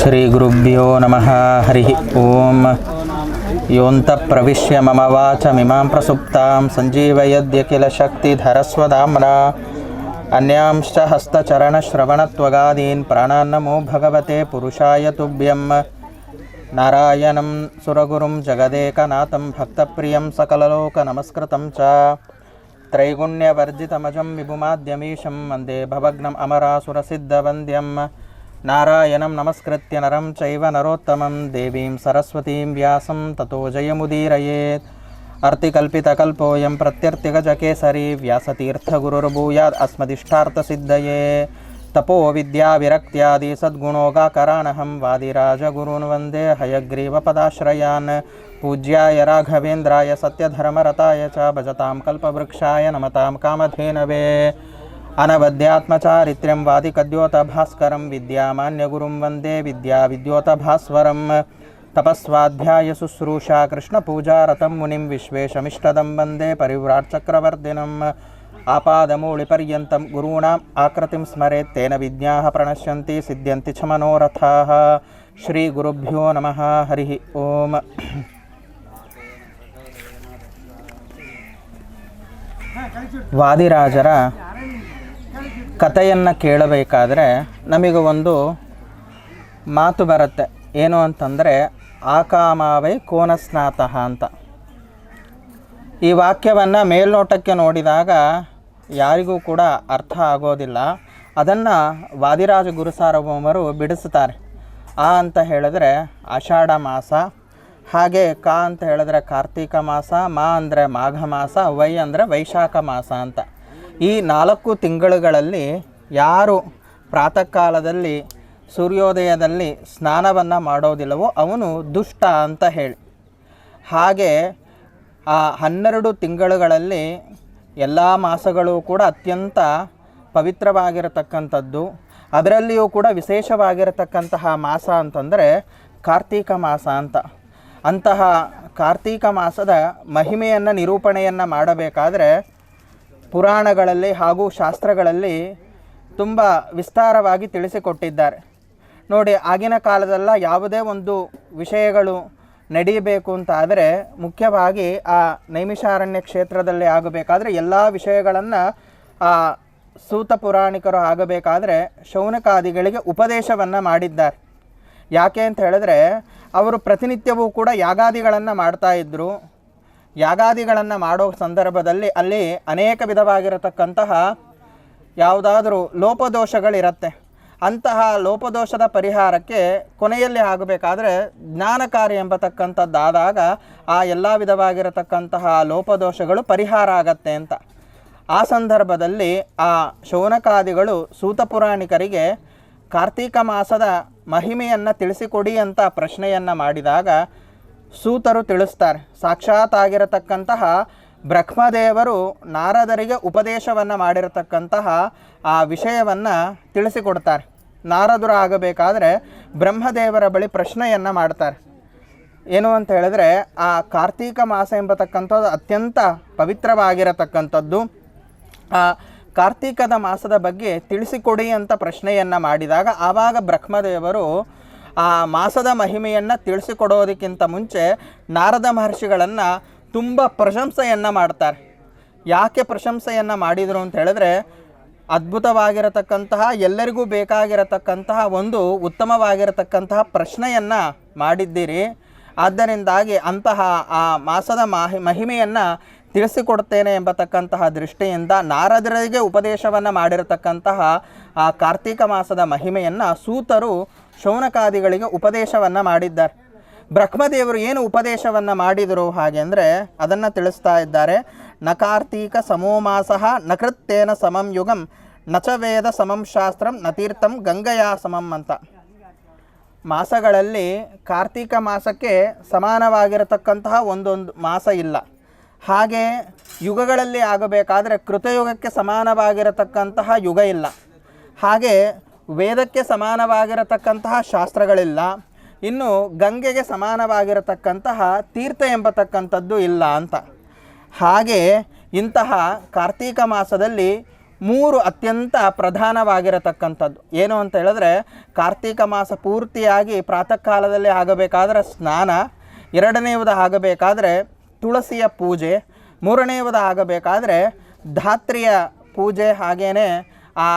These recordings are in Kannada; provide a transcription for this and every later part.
ಶ್ರೀಗುರುಭ್ಯೋ ನಮಃ ಹರಿ ಓಂ ಯೋಂತಃ ಪ್ರವಿಶ್ಯ ಮಮ ವಾಚಮಿಮಾಂ ಪ್ರಸುಪ್ತಾಂ ಸಂಜೀವಯದ್ಯಖಿಲ ಶಕ್ತಿಧರಸ್ವಧಾಮ್ನಾ ಅನ್ಯಾಂಶ್ಚ ಹಸ್ತಚರಣಶ್ರವಣತ್ವಗಾದೀನ್ ಪ್ರಾಣಾನ್ನಮೋ ಭಗವತೆ ಪುರುಷಾಯ ತುಭ್ಯಂ ನಾರಾಯಣಂ ಸುರಗುರುಂ ಜಗದೇಕನಾಥಂ ಭಕ್ತಪ್ರಿಯಂ ಸಕಲಲೋಕನಮಸ್ಕೃತಂ ಚ ತ್ರೈಗುಣ್ಯವರ್ಜಿತಮಜಂ ವಿಭುಮಾದ್ಯಮೀಶಂ ವಂದೇ ಭವಗ್ನಂ ಅಮರಾಸುರಸಿದ್ಧವಂದ್ಯಂ ನಾರಾಯಣಂ ನಮಸ್ಕೃತ್ಯ ನರಂ ಚೈವ ನರೋತ್ತಮಂ ದೇವೀಂ ಸರಸ್ವತೀಂ ವ್ಯಾಸಂ ತತೋ ಜಯಮುದೀರಯೇತ್ ಅರ್ಥಿಕಲ್ಪಿತಕಲ್ಪೋಯಂ ಪ್ರತ್ಯರ್ಥಿಗಜಕೇಸರಿ ವ್ಯಾಸತೀರ್ಥಗುರುರ್ಭೂಯಾದ್ ಅಸ್ಮದಿಷ್ಟಾರ್ಥಸಿದ್ಧಯೇ ತಪೋ ವಿದ್ಯಾವಿರಕ್ತ್ಯಾದಿ ಸದ್ಗುಣೋಗಾಕರಾಣಹಂ ವಾದಿರಾಜಗುರುನ್ ವಂದೇ ಹಯಗ್ರೀವಪದಾಶ್ರಯಾನ್ ಪೂಜ್ಯಾಯ ರಾಘವೇಂದ್ರಾಯ ಸತ್ಯಧರ್ಮರತಾಯ ಚ ಭಜತಾಂ ಕಲ್ಪವೃಕ್ಷಾಯ ನಮತಾಂ ಕಾಮಧೇನವೇ ಅನವದ್ಯಾತ್ಮಚಾರಿತ್ರ್ಯಂ ವಾದಿಕದ್ಯೋತಭಾಸ್ಕರಂ ವಿದ್ಯಾಮಾನ್ಯಗುರುಂ ವಂದೇ ವಿದ್ಯಾವಿದ್ಯೋತಭಾಸ್ವರಂ ತಪಸ್ವಾಧ್ಯಾಯ ಶುಶ್ರೂಷಾ ಕೃಷ್ಣಪೂಜಾರತಂ ಮುನಿಂ ವಿಶ್ವೇಶಮಿಷ್ಟದಂ ವಂದೇ ಪರಿವ್ರಾಟ್ಚಕ್ರವರ್ಧಿನಂ ಆಪಾದಮೂಳಿಪರ್ಯಂತಂ ಗುರುಣಾಂ ಆಕೃತಿಂ ಸ್ಮರೇತ್ ತೇನ ವಿದ್ಯಾಃ ಪ್ರಣಶ್ಯಂತಿ ಸಿದ್ಧ್ಯಂತಿ ಚ ಮನೋರಥಾಃ ಶ್ರೀ ಗುರುಭ್ಯೋ ನಮಃ ಹರಿ ಓಂ. ವಾದಿರಾಜರ ಕಥೆಯನ್ನು ಕೇಳಬೇಕಾದ್ರೆ ನಮಗೆ ಒಂದು ಮಾತು ಬರುತ್ತೆ. ಏನು ಅಂತಂದರೆ ಆಕಾಮಾವೈ ಕೋನಸ್ನಾತಃ ಅಂತ. ಈ ವಾಕ್ಯವನ್ನು ಮೇಲ್ನೋಟಕ್ಕೆ ನೋಡಿದಾಗ ಯಾರಿಗೂ ಕೂಡ ಅರ್ಥ ಆಗೋದಿಲ್ಲ. ಅದನ್ನು ವಾದಿರಾಜ ಗುರುಸಾರ್ವಭೌಮರು ಬಿಡಿಸ್ತಾರೆ. ಆ ಅಂತ ಹೇಳಿದ್ರೆ ಆಷಾಢ ಮಾಸ, ಹಾಗೆ ಕ ಅಂತ ಹೇಳಿದ್ರೆ ಕಾರ್ತಿಕ ಮಾಸ, ಮಾ ಅಂದರೆ ಮಾಘ ಮಾಸ, ವೈ ಅಂದರೆ ವೈಶಾಖ ಮಾಸ ಅಂತ. ಈ 4 ತಿಂಗಳುಗಳಲ್ಲಿ ಯಾರು ಪ್ರಾತಃ ಕಾಲದಲ್ಲಿ ಸೂರ್ಯೋದಯದಲ್ಲಿ ಸ್ನಾನವನ್ನು ಮಾಡೋದಿಲ್ಲವೋ ಅವನು ದುಷ್ಟ ಅಂತ ಹೇಳಿ. ಹಾಗೆ ಆ 12 ತಿಂಗಳುಗಳಲ್ಲಿ ಎಲ್ಲ ಮಾಸಗಳು ಕೂಡ ಅತ್ಯಂತ ಪವಿತ್ರವಾಗಿರತಕ್ಕಂಥದ್ದು. ಅದರಲ್ಲಿಯೂ ಕೂಡ ವಿಶೇಷವಾಗಿರತಕ್ಕಂತಹ ಮಾಸ ಅಂತಂದರೆ ಕಾರ್ತೀಕ ಮಾಸ ಅಂತ. ಅಂತಹ ಕಾರ್ತೀಕ ಮಾಸದ ಮಹಿಮೆಯನ್ನು ನಿರೂಪಣೆಯನ್ನು ಮಾಡಬೇಕಾದ್ರೆ ಪುರಾಣಗಳಲ್ಲಿ ಹಾಗೂ ಶಾಸ್ತ್ರಗಳಲ್ಲಿ ತುಂಬ ವಿಸ್ತಾರವಾಗಿ ತಿಳಿಸಿಕೊಟ್ಟಿದ್ದಾರೆ. ನೋಡಿ, ಆಗಿನ ಕಾಲದಲ್ಲ ಯಾವುದೇ ಒಂದು ವಿಷಯಗಳು ನಡೆಯಬೇಕು ಅಂತ ಆದರೆ ಮುಖ್ಯವಾಗಿ ಆ ನೈಮಿಷಾರಣ್ಯ ಕ್ಷೇತ್ರದಲ್ಲಿ ಆಗಬೇಕಾದ್ರೆ ಎಲ್ಲ ವಿಷಯಗಳನ್ನು ಆ ಸೂತ ಪುರಾಣಿಕರು ಆಗಬೇಕಾದ್ರೆ ಶೌನಕಾದಿಗಳಿಗೆ ಉಪದೇಶವನ್ನು ಮಾಡಿದ್ದಾರೆ. ಯಾಕೆ ಅಂತ ಹೇಳಿದ್ರೆ ಅವರು ಪ್ರತಿನಿತ್ಯವೂ ಕೂಡ ಯಾಗಾದಿಗಳನ್ನು ಮಾಡ್ತಾಯಿದ್ರು. ಯಾಗಾದಿಗಳನ್ನು ಮಾಡೋ ಸಂದರ್ಭದಲ್ಲಿ ಅಲ್ಲಿ ಅನೇಕ ವಿಧವಾಗಿರತಕ್ಕಂತಹ ಯಾವುದಾದ್ರೂ ಲೋಪದೋಷಗಳಿರುತ್ತೆ. ಅಂತಹ ಲೋಪದೋಷದ ಪರಿಹಾರಕ್ಕೆ ಕೊನೆಯಲ್ಲಿ ಆಗಬೇಕಾದ್ರೆ ಜ್ಞಾನಕಾರಿ ಎಂಬತಕ್ಕಂಥದ್ದಾದಾಗ ಆ ಎಲ್ಲ ವಿಧವಾಗಿರತಕ್ಕಂತಹ ಲೋಪದೋಷಗಳು ಪರಿಹಾರ ಆಗತ್ತೆ ಅಂತ. ಆ ಸಂದರ್ಭದಲ್ಲಿ ಆ ಶೌನಕಾದಿಗಳು ಸೂತ ಪುರಾಣಿಕರಿಗೆ ಕಾರ್ತೀಕ ಮಾಸದ ಮಹಿಮೆಯನ್ನು ತಿಳಿಸಿಕೊಡಿ ಅಂತ ಪ್ರಶ್ನೆಯನ್ನು ಮಾಡಿದಾಗ ಸೂತರು ತಿಳಿಸ್ತಾರೆ. ಸಾಕ್ಷಾತ್ ಆಗಿರತಕ್ಕಂತಹ ಬ್ರಹ್ಮದೇವರು ನಾರದರಿಗೆ ಉಪದೇಶವನ್ನು ಮಾಡಿರತಕ್ಕಂತಹ ಆ ವಿಷಯವನ್ನು ತಿಳಿಸಿಕೊಡ್ತಾರೆ. ನಾರದರು ಆಗಬೇಕಾದ್ರೆ ಬ್ರಹ್ಮದೇವರ ಬಳಿ ಪ್ರಶ್ನೆಯನ್ನು ಮಾಡ್ತಾರೆ. ಏನು ಅಂತ ಹೇಳಿದ್ರೆ ಆ ಕಾರ್ತೀಕ ಮಾಸ ಎಂಬತಕ್ಕಂಥದ್ದು ಅತ್ಯಂತ ಪವಿತ್ರವಾಗಿರತಕ್ಕಂಥದ್ದು. ಆ ಕಾರ್ತೀಕದ ಮಾಸದ ಬಗ್ಗೆ ತಿಳಿಸಿಕೊಡಿ ಅಂತ ಪ್ರಶ್ನೆಯನ್ನು ಮಾಡಿದಾಗ ಆವಾಗ ಬ್ರಹ್ಮದೇವರು ಆ ಮಾಸದ ಮಹಿಮೆಯನ್ನು ತಿಳಿಸಿಕೊಡೋದಕ್ಕಿಂತ ಮುಂಚೆ ನಾರದ ಮಹರ್ಷಿಗಳನ್ನು ತುಂಬ ಪ್ರಶಂಸೆಯನ್ನು ಮಾಡ್ತಾರೆ. ಯಾಕೆ ಪ್ರಶಂಸೆಯನ್ನು ಮಾಡಿದರು ಅಂತ ಹೇಳಿದ್ರೆ ಅದ್ಭುತವಾಗಿರತಕ್ಕಂತಹ ಎಲ್ಲರಿಗೂ ಬೇಕಾಗಿರತಕ್ಕಂತಹ ಒಂದು ಉತ್ತಮವಾಗಿರತಕ್ಕಂತಹ ಪ್ರಶ್ನೆಯನ್ನು ಮಾಡಿದ್ದೀರಿ. ಆದ್ದರಿಂದಾಗಿ ಅಂತಹ ಆ ಮಾಸದ ಮಹಿಮೆಯನ್ನು ತಿಳಿಸಿಕೊಡ್ತೇನೆ ಎಂಬತಕ್ಕಂತಹ ದೃಷ್ಟಿಯಿಂದ ನಾರದರಿಗೆ ಉಪದೇಶವನ್ನು ಮಾಡಿರತಕ್ಕಂತಹ ಆ ಕಾರ್ತೀಕ ಮಾಸದ ಮಹಿಮೆಯನ್ನು ಸೂತರು ಶೌನಕಾದಿಗಳಿಗೆ ಉಪದೇಶವನ್ನು ಮಾಡಿದ್ದಾರೆ. ಬ್ರಹ್ಮದೇವರು ಏನು ಉಪದೇಶವನ್ನು ಮಾಡಿದರು ಹಾಗೆ ಅಂದರೆ ಅದನ್ನು ತಿಳಿಸ್ತಾ ಇದ್ದಾರೆ. ನ ಕಾರ್ತೀಕ ಸಮೋ ಮಾಸಃ ನ ಕೃತ್ತೇನ ಸಮಂ ಯುಗಂ ನ ಚ ವೇದ ಸಮಂ ಶಾಸ್ತ್ರಂ ನ ತೀರ್ಥಂ ಗಂಗಯಾ ಸಮಂ ಅಂತ. ಮಾಸಗಳಲ್ಲಿ ಕಾರ್ತೀಕ ಮಾಸಕ್ಕೆ ಸಮಾನವಾಗಿರತಕ್ಕಂತಹ ಒಂದೊಂದು ಮಾಸ ಇಲ್ಲ. ಹಾಗೆ ಯುಗಗಳಲ್ಲಿ ಆಗಬೇಕಾದ್ರೆ ಕೃತಯುಗಕ್ಕೆ ಸಮಾನವಾಗಿರತಕ್ಕಂತಹ ಯುಗ ಇಲ್ಲ. ಹಾಗೆ ವೇದಕ್ಕೆ ಸಮಾನವಾಗಿರತಕ್ಕಂತಹ ಶಾಸ್ತ್ರಗಳಿಲ್ಲ. ಇನ್ನು ಗಂಗೆಗೆ ಸಮಾನವಾಗಿರತಕ್ಕಂತಹ ತೀರ್ಥ ಎಂಬತಕ್ಕಂಥದ್ದು ಇಲ್ಲ ಅಂತ. ಹಾಗೆ ಇಂತಹ ಕಾರ್ತೀಕ ಮಾಸದಲ್ಲಿ ಮೂರು ಅತ್ಯಂತ ಪ್ರಧಾನವಾಗಿರತಕ್ಕಂಥದ್ದು. ಏನು ಅಂತ ಹೇಳಿದ್ರೆ, ಕಾರ್ತೀಕ ಮಾಸ ಪೂರ್ತಿಯಾಗಿ ಪ್ರಾತಃ ಕಾಲದಲ್ಲಿ ಆಗಬೇಕಾದ್ರೆ ಸ್ನಾನ, ಎರಡನೆಯದು ಆಗಬೇಕಾದ್ರೆ ತುಳಸಿಯ ಪೂಜೆ, ಮೂರನೆಯದು ಆಗಬೇಕಾದ್ರೆ ಧಾತ್ರಿಯ ಪೂಜೆ, ಹಾಗೇ ಆ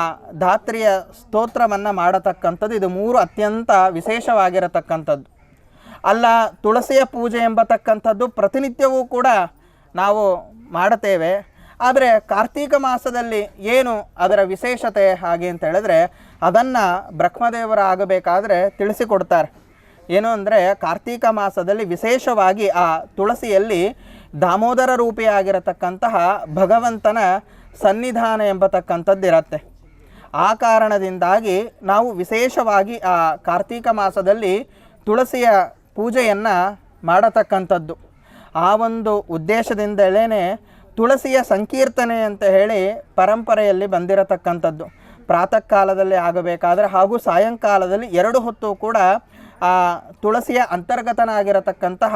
ಧಾತ್ರಿಯ ಸ್ತೋತ್ರವನ್ನು ಮಾಡತಕ್ಕಂಥದ್ದು. ಇದು ಮೂರು ಅತ್ಯಂತ ವಿಶೇಷವಾಗಿರತಕ್ಕಂಥದ್ದು. ಅಲ್ಲ, ತುಳಸಿಯ ಪೂಜೆ ಎಂಬತಕ್ಕಂಥದ್ದು ಪ್ರತಿನಿತ್ಯವೂ ಕೂಡ ನಾವು ಮಾಡುತ್ತೇವೆ. ಆದರೆ ಕಾರ್ತೀಕ ಮಾಸದಲ್ಲಿ ಏನು ಅದರ ವಿಶೇಷತೆ ಹಾಗೆ ಅಂತ ಹೇಳಿದ್ರೆ, ಅದನ್ನು ಬ್ರಹ್ಮದೇವರ ಆಗಬೇಕಾದ್ರೆ ತಿಳಿಸಿಕೊಡ್ತಾರೆ. ಏನು ಅಂದರೆ, ಕಾರ್ತೀಕ ಮಾಸದಲ್ಲಿ ವಿಶೇಷವಾಗಿ ಆ ತುಳಸಿಯಲ್ಲಿ ದಾಮೋದರ ರೂಪಿಯಾಗಿರತಕ್ಕಂತಹ ಭಗವಂತನ ಸನ್ನಿಧಾನ ಎಂಬತಕ್ಕಂಥದ್ದು ಇರುತ್ತೆ. ಆ ಕಾರಣದಿಂದಾಗಿ ನಾವು ವಿಶೇಷವಾಗಿ ಆ ಕಾರ್ತೀಕ ಮಾಸದಲ್ಲಿ ತುಳಸಿಯ ಪೂಜೆಯನ್ನು ಮಾಡತಕ್ಕಂಥದ್ದು. ಆ ಒಂದು ಉದ್ದೇಶದಿಂದಲೇ ತುಳಸಿಯ ಸಂಕೀರ್ತನೆ ಅಂತ ಹೇಳಿ ಪರಂಪರೆಯಲ್ಲಿ ಬಂದಿರತಕ್ಕಂಥದ್ದು. ಪ್ರಾತಃ ಕಾಲದಲ್ಲಿ ಆಗಬೇಕಾದ್ರೆ ಹಾಗೂ ಸಾಯಂಕಾಲದಲ್ಲಿ ಎರಡು ಹೊತ್ತು ಕೂಡ ಆ ತುಳಸಿಯ ಅಂತರ್ಗತನಾಗಿರತಕ್ಕಂತಹ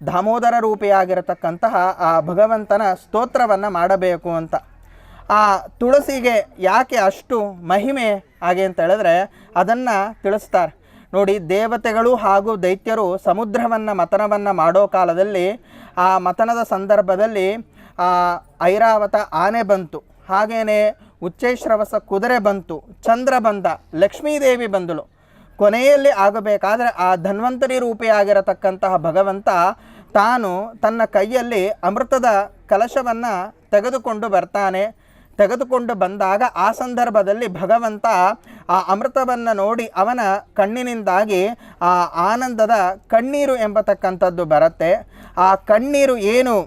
ದಾಮೋದರ ರೂಪಿಯಾಗಿರತಕ್ಕಂತಹ ಆ ಭಗವಂತನ ಸ್ತೋತ್ರವನ್ನು ಮಾಡಬೇಕು ಅಂತ. ಆ ತುಳಸಿಗೆ ಯಾಕೆ ಅಷ್ಟು ಮಹಿಮೆ ಹಾಗೆ ಅಂತ ಹೇಳಿದ್ರೆ ಅದನ್ನು ತಿಳಿಸ್ತಾರೆ ನೋಡಿ. ದೇವತೆಗಳು ಹಾಗೂ ದೈತ್ಯರು ಸಮುದ್ರವನ್ನು ಮಥನವನ್ನು ಮಾಡೋ ಕಾಲದಲ್ಲಿ, ಆ ಮಥನದ ಸಂದರ್ಭದಲ್ಲಿ ಐರಾವತ ಆನೆ ಬಂತು, ಹಾಗೇ ಉಚ್ಚೈಶ್ರವಸ ಕುದುರೆ ಬಂತು, ಚಂದ್ರ ಬಂದ, ಲಕ್ಷ್ಮೀದೇವಿ ಬಂದಳು. ಕೊನೆಯಲ್ಲಿ ಆಗಬೇಕಾದ್ರೆ ಆ ಧನ್ವಂತರಿ ರೂಪಿಯಾಗಿರತಕ್ಕಂತಹ ಭಗವಂತ ತಾನು ತನ್ನ ಕೈಯಲ್ಲಿ ಅಮೃತದ ಕಲಶವನ್ನು ತೆಗೆದುಕೊಂಡು ಬರ್ತಾನೆ. ತೆಗೆದುಕೊಂಡು ಬಂದಾಗ ಆ ಸಂದರ್ಭದಲ್ಲಿ ಭಗವಂತ ಆ ಅಮೃತವನ್ನು ನೋಡಿ ಅವನ ಕಣ್ಣಿನಿಂದಾಗಿ ಆ ಆನಂದದ ಕಣ್ಣೀರು ಎಂಬತಕ್ಕಂಥದ್ದು ಬರುತ್ತೆ. ಆ ಕಣ್ಣೀರು ಏನು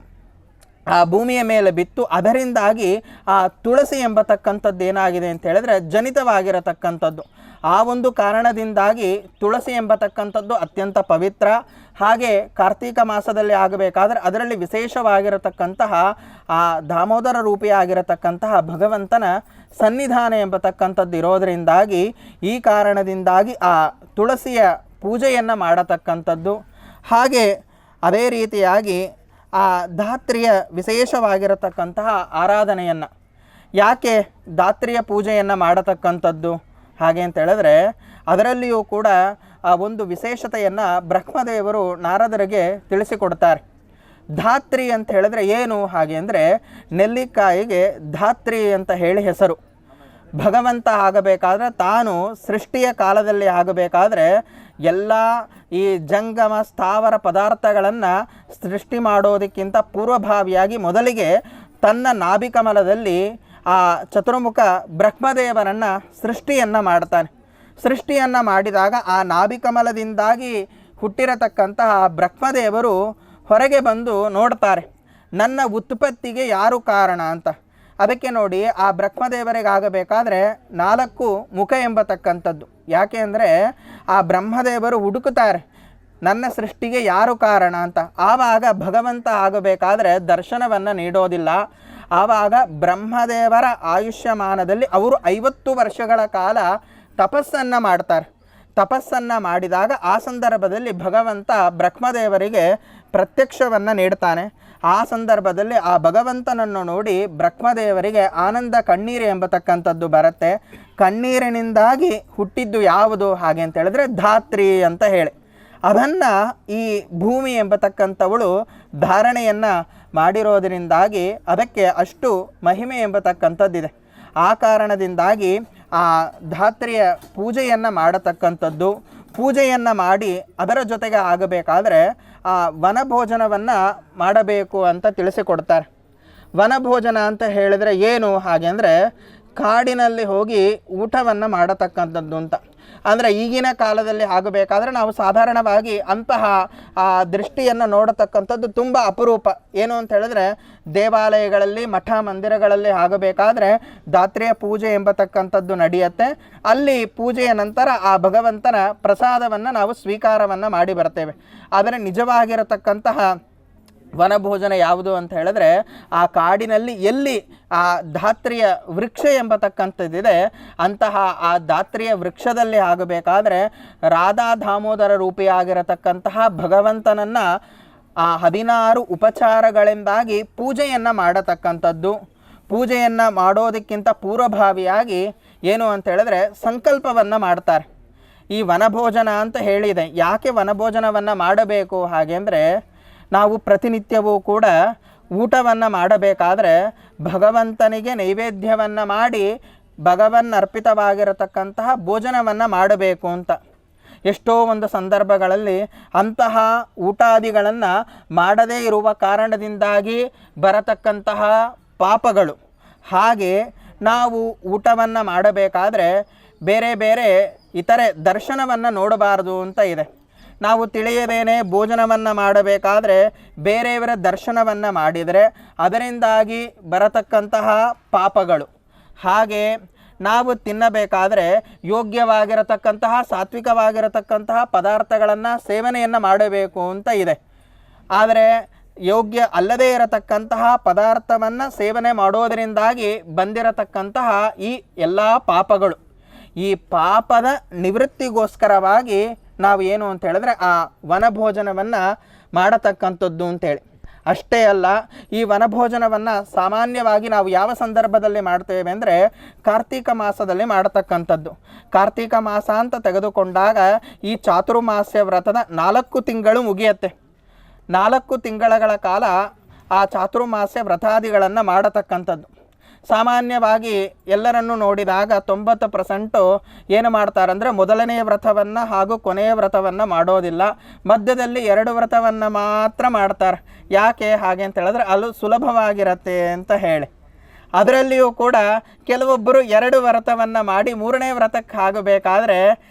ಆ ಭೂಮಿಯ ಮೇಲೆ ಬಿತ್ತು, ಅದರಿಂದಾಗಿ ಆ ತುಳಸಿ ಎಂಬತಕ್ಕಂಥದ್ದು ಏನಾಗಿದೆ ಅಂತ ಹೇಳಿದ್ರೆ ಜನಿತವಾಗಿರತಕ್ಕಂಥದ್ದು. ಆ ಒಂದು ಕಾರಣದಿಂದಾಗಿ ತುಳಸಿ ಎಂಬತಕ್ಕಂಥದ್ದು ಅತ್ಯಂತ ಪವಿತ್ರ. ಹಾಗೆ ಕಾರ್ತೀಕ ಮಾಸದಲ್ಲಿ ಆಗಬೇಕಾದ್ರೆ ಅದರಲ್ಲಿ ವಿಶೇಷವಾಗಿರತಕ್ಕಂತಹ ಆ ದಾಮೋದರ ರೂಪಿಯಾಗಿರತಕ್ಕಂತಹ ಭಗವಂತನ ಸನ್ನಿಧಾನ ಎಂಬತಕ್ಕಂಥದ್ದು ಇರೋದರಿಂದಾಗಿ, ಈ ಕಾರಣದಿಂದಾಗಿ ಆ ತುಳಸಿಯ ಪೂಜೆಯನ್ನು ಮಾಡತಕ್ಕಂಥದ್ದು. ಹಾಗೆ ಅದೇ ರೀತಿಯಾಗಿ ಆ ಧಾತ್ರಿಯ ವಿಶೇಷವಾಗಿರತಕ್ಕಂತಹ ಆರಾಧನೆಯನ್ನು, ಯಾಕೆ ಧಾತ್ರಿಯ ಪೂಜೆಯನ್ನು ಮಾಡತಕ್ಕಂಥದ್ದು ಹಾಗೆ ಅಂತ ಹೇಳಿದ್ರೆ, ಅದರಲ್ಲಿಯೂ ಕೂಡ ಆ ಒಂದು ವಿಶೇಷತೆಯನ್ನು ಬ್ರಹ್ಮದೇವರು ನಾರದರಿಗೆ ತಿಳಿಸಿಕೊಡ್ತಾರೆ. ಧಾತ್ರಿ ಅಂತ ಹೇಳಿದ್ರೆ ಏನು ಹಾಗೆ ಅಂದರೆ, ನೆಲ್ಲಿಕಾಯಿಗೆ ಧಾತ್ರಿ ಅಂತ ಹೇಳಿ ಹೆಸರು. ಭಗವಂತ ಆಗಬೇಕಾದ್ರೆ ತಾನು ಸೃಷ್ಟಿಯ ಕಾಲದಲ್ಲಿ ಆಗಬೇಕಾದ್ರೆ ಎಲ್ಲ ಈ ಜಂಗಮ ಸ್ಥಾವರ ಪದಾರ್ಥಗಳನ್ನು ಸೃಷ್ಟಿ ಮಾಡೋದಕ್ಕಿಂತ ಪೂರ್ವಭಾವಿಯಾಗಿ ಮೊದಲಿಗೆ ತನ್ನ ನಾಭಿಕಮಲದಲ್ಲಿ ಆ ಚತುರ್ಮುಖ ಬ್ರಹ್ಮದೇವರನ್ನು ಸೃಷ್ಟಿಯನ್ನು ಮಾಡ್ತಾನೆ. ಸೃಷ್ಟಿಯನ್ನು ಮಾಡಿದಾಗ ಆ ನಾಭಿಕಮಲದಿಂದಾಗಿ ಹುಟ್ಟಿರತಕ್ಕಂತಹ ಬ್ರಹ್ಮದೇವರು ಹೊರಗೆ ಬಂದು ನೋಡ್ತಾರೆ, ನನ್ನ ಉತ್ಪತ್ತಿಗೆ ಯಾರು ಕಾರಣ ಅಂತ. ಅದಕ್ಕೆ ನೋಡಿ, ಆ ಬ್ರಹ್ಮದೇವರಿಗಾಗಬೇಕಾದ್ರೆ 4 ಮುಖ ಎಂಬತಕ್ಕಂಥದ್ದು. ಯಾಕೆ ಅಂದರೆ ಆ ಬ್ರಹ್ಮದೇವರು ಹುಡುಕುತ್ತಾರೆ ನನ್ನ ಸೃಷ್ಟಿಗೆ ಯಾರು ಕಾರಣ ಅಂತ. ಆವಾಗ ಭಗವಂತ ಆಗಬೇಕಾದ್ರೆ ದರ್ಶನವನ್ನು ನೀಡೋದಿಲ್ಲ. ಆವಾಗ ಬ್ರಹ್ಮದೇವರ ಆಯುಷ್ಯಮಾನದಲ್ಲಿ ಅವರು 50 ವರ್ಷಗಳ ಕಾಲ ತಪಸ್ಸನ್ನು ಮಾಡ್ತಾರೆ. ತಪಸ್ಸನ್ನು ಮಾಡಿದಾಗ ಆ ಸಂದರ್ಭದಲ್ಲಿ ಭಗವಂತ ಬ್ರಹ್ಮದೇವರಿಗೆ ಪ್ರತ್ಯಕ್ಷವನ್ನು ನೀಡ್ತಾನೆ. ಆ ಸಂದರ್ಭದಲ್ಲಿ ಆ ಭಗವಂತನನ್ನು ನೋಡಿ ಬ್ರಹ್ಮದೇವರಿಗೆ ಆನಂದ ಕಣ್ಣೀರು ಎಂಬತಕ್ಕಂಥದ್ದು ಬರುತ್ತೆ. ಕಣ್ಣೀರಿನಿಂದಾಗಿ ಹುಟ್ಟಿದ್ದು ಯಾವುದು ಹಾಗೆ ಅಂತ ಹೇಳಿದ್ರೆ ಧಾತ್ರಿ ಅಂತ ಹೇಳಿ, ಅದನ್ನು ಈ ಭೂಮಿ ಎಂಬತಕ್ಕಂಥವಳು ಧಾರಣೆಯನ್ನು ಮಾಡಿರೋದರಿಂದಾಗಿ ಅದಕ್ಕೆ ಅಷ್ಟು ಮಹಿಮೆ ಎಂಬತಕ್ಕಂಥದ್ದಿದೆ. ಆ ಕಾರಣದಿಂದಾಗಿ ಆ ಧಾತ್ರಿಯ ಪೂಜೆಯನ್ನು ಮಾಡತಕ್ಕಂಥದ್ದು. ಪೂಜೆಯನ್ನು ಮಾಡಿ ಅದರ ಜೊತೆಗೆ ಆಗಬೇಕಾದ್ರೆ ಆ ವನಭೋಜನವನ್ನು ಮಾಡಬೇಕು ಅಂತ ತಿಳಿಸಿಕೊಡ್ತಾರೆ. ವನಭೋಜನ ಅಂತ ಹೇಳಿದರೆ ಏನು ಹಾಗೆ ಅಂದರೆ, ಕಾಡಿನಲ್ಲಿ ಹೋಗಿ ಊಟವನ್ನು ಮಾಡತಕ್ಕಂಥದ್ದು ಅಂತ. ಅಂದರೆ ಈಗಿನ ಕಾಲದಲ್ಲಿ ಆಗಬೇಕಾದ್ರೆ ನಾವು ಸಾಧಾರಣವಾಗಿ ಅಂತಹ ಆ ದೃಷ್ಟಿಯನ್ನು ನೋಡತಕ್ಕಂಥದ್ದು ತುಂಬ ಅಪರೂಪ. ಏನು ಅಂತ ಹೇಳಿದ್ರೆ, ದೇವಾಲಯಗಳಲ್ಲಿ ಮಠ ಮಂದಿರಗಳಲ್ಲಿ ಆಗಬೇಕಾದ್ರೆ ಧಾತ್ರಿಯ ಪೂಜೆ ಎಂಬತಕ್ಕಂಥದ್ದು ನಡೆಯುತ್ತೆ. ಅಲ್ಲಿ ಪೂಜೆಯ ನಂತರ ಆ ಭಗವಂತನ ಪ್ರಸಾದವನ್ನು ನಾವು ಸ್ವೀಕಾರವನ್ನು ಮಾಡಿ ಬರ್ತೇವೆ. ಆದರೆ ನಿಜವಾಗಿರತಕ್ಕಂತಹ ವನಭೋಜನ ಯಾವುದು ಅಂತ ಹೇಳಿದ್ರೆ, ಆ ಕಾಡಿನಲ್ಲಿ ಎಲ್ಲಿ ಆ ಧಾತ್ರಿಯ ವೃಕ್ಷ ಎಂಬತಕ್ಕಂಥದ್ದಿದೆ, ಅಂತಹ ಆ ಧಾತ್ರಿಯ ವೃಕ್ಷದಲ್ಲಿ ಆಗಬೇಕಾದ್ರೆ ರಾಧಾ ದಾಮೋದರ ರೂಪಿಯಾಗಿರತಕ್ಕಂತಹ ಭಗವಂತನನ್ನು ಆ 16 ಉಪಚಾರಗಳಿಂದಾಗಿ ಪೂಜೆಯನ್ನು ಮಾಡತಕ್ಕಂಥದ್ದು. ಪೂಜೆಯನ್ನು ಮಾಡೋದಕ್ಕಿಂತ ಪೂರ್ವಭಾವಿಯಾಗಿ ಏನು ಅಂತ ಹೇಳಿದ್ರೆ ಸಂಕಲ್ಪವನ್ನು ಮಾಡ್ತಾರೆ. ಈ ವನಭೋಜನ ಅಂತ ಹೇಳಿದೆ. ಯಾಕೆ ವನಭೋಜನವನ್ನು ಮಾಡಬೇಕು ಹಾಗೆ ಅಂದರೆ, ನಾವು ಪ್ರತಿನಿತ್ಯವೂ ಕೂಡ ಊಟವನ್ನು ಮಾಡಬೇಕಾದ್ರೆ ಭಗವಂತನಿಗೆ ನೈವೇದ್ಯವನ್ನು ಮಾಡಿ ಭಗವನ್ನರ್ಪಿತವಾಗಿರತಕ್ಕಂತಹ ಭೋಜನವನ್ನು ಮಾಡಬೇಕು ಅಂತ. ಎಷ್ಟೋ ಒಂದು ಸಂದರ್ಭಗಳಲ್ಲಿ ಅಂತಹ ಊಟಾದಿಗಳನ್ನು ಮಾಡದೇ ಇರುವ ಕಾರಣದಿಂದಾಗಿ ಬರತಕ್ಕಂತಹ ಪಾಪಗಳು. ಹಾಗೆ ನಾವು ಊಟವನ್ನು ಮಾಡಬೇಕಾದ್ರೆ ಬೇರೆ ಬೇರೆ ಇತರೆ ದರ್ಶನವನ್ನು ನೋಡಬಾರದು ಅಂತ ಇದೆ. ನಾವು ತಿಳಿಯದೇನೆ ಭೋಜನವನ್ನು ಮಾಡಬೇಕಾದ್ರೆ ಬೇರೆಯವರ ದರ್ಶನವನ್ನು ಮಾಡಿದರೆ ಅದರಿಂದಾಗಿ ಬರತಕ್ಕಂತಹ ಪಾಪಗಳು. ಹಾಗೆ ನಾವು ತಿನ್ನಬೇಕಾದ್ರೆ ಯೋಗ್ಯವಾಗಿರತಕ್ಕಂತಹ ಸಾತ್ವಿಕವಾಗಿರತಕ್ಕಂತಹ ಪದಾರ್ಥಗಳನ್ನು ಸೇವನೆಯನ್ನು ಮಾಡಬೇಕು ಅಂತ ಇದೆ. ಆದರೆ ಯೋಗ್ಯ ಅಲ್ಲದೇ ಇರತಕ್ಕಂತಹ ಪದಾರ್ಥವನ್ನು ಸೇವನೆ ಮಾಡೋದರಿಂದಾಗಿ ಬಂದಿರತಕ್ಕಂತಹ ಈ ಎಲ್ಲ ಪಾಪಗಳು, ಈ ಪಾಪದ ನಿವೃತ್ತಿಗೋಸ್ಕರವಾಗಿ ನಾವು ಏನು ಅಂತ ಹೇಳಿದ್ರೆ ಆ ವನಭೋಜನವನ್ನು ಮಾಡತಕ್ಕಂಥದ್ದು ಅಂತೇಳಿ. ಅಷ್ಟೇ ಅಲ್ಲ, ಈ ವನಭೋಜನವನ್ನು ಸಾಮಾನ್ಯವಾಗಿ ನಾವು ಯಾವ ಸಂದರ್ಭದಲ್ಲಿ ಮಾಡ್ತೇವೆ ಅಂದರೆ ಕಾರ್ತೀಕ ಮಾಸದಲ್ಲಿ ಮಾಡತಕ್ಕಂಥದ್ದು. ಕಾರ್ತೀಕ ಮಾಸ ಅಂತ ತೆಗೆದುಕೊಂಡಾಗ ಈ ಚಾತುರ್ಮಾಸ್ಯ ವ್ರತದ 4 ತಿಂಗಳು ಮುಗಿಯುತ್ತೆ. 4 ತಿಂಗಳ ಕಾಲ ಆ ಚಾತುರ್ಮಾಸ್ಯ ವ್ರತಾದಿಗಳನ್ನು ಮಾಡತಕ್ಕಂಥದ್ದು. ಸಾಮಾನ್ಯವಾಗಿ ಎಲ್ಲರನ್ನು ನೋಡಿದಾಗ 90% ಏನು ಮಾಡ್ತಾರಂದರೆ ಮೊದಲನೆಯ ವ್ರತವನ್ನು ಹಾಗೂ ಕೊನೆಯ ವ್ರತವನ್ನು ಮಾಡೋದಿಲ್ಲ, ಮಧ್ಯದಲ್ಲಿ 2 ವ್ರತವನ್ನು ಮಾತ್ರ ಮಾಡ್ತಾರೆ. ಯಾಕೆ ಹಾಗೆ ಅಂತ ಹೇಳಿದ್ರೆ ಅಲ್ಲಿ ಸುಲಭವಾಗಿರತ್ತೆ ಅಂತ ಹೇಳಿ. ಅದರಲ್ಲಿಯೂ ಕೂಡ ಕೆಲವೊಬ್ಬರು 2 ವ್ರತವನ್ನು ಮಾಡಿ 3ನೇ ವ್ರತಕ್ಕೆ ಆಗಬೇಕಾದ್ರೆ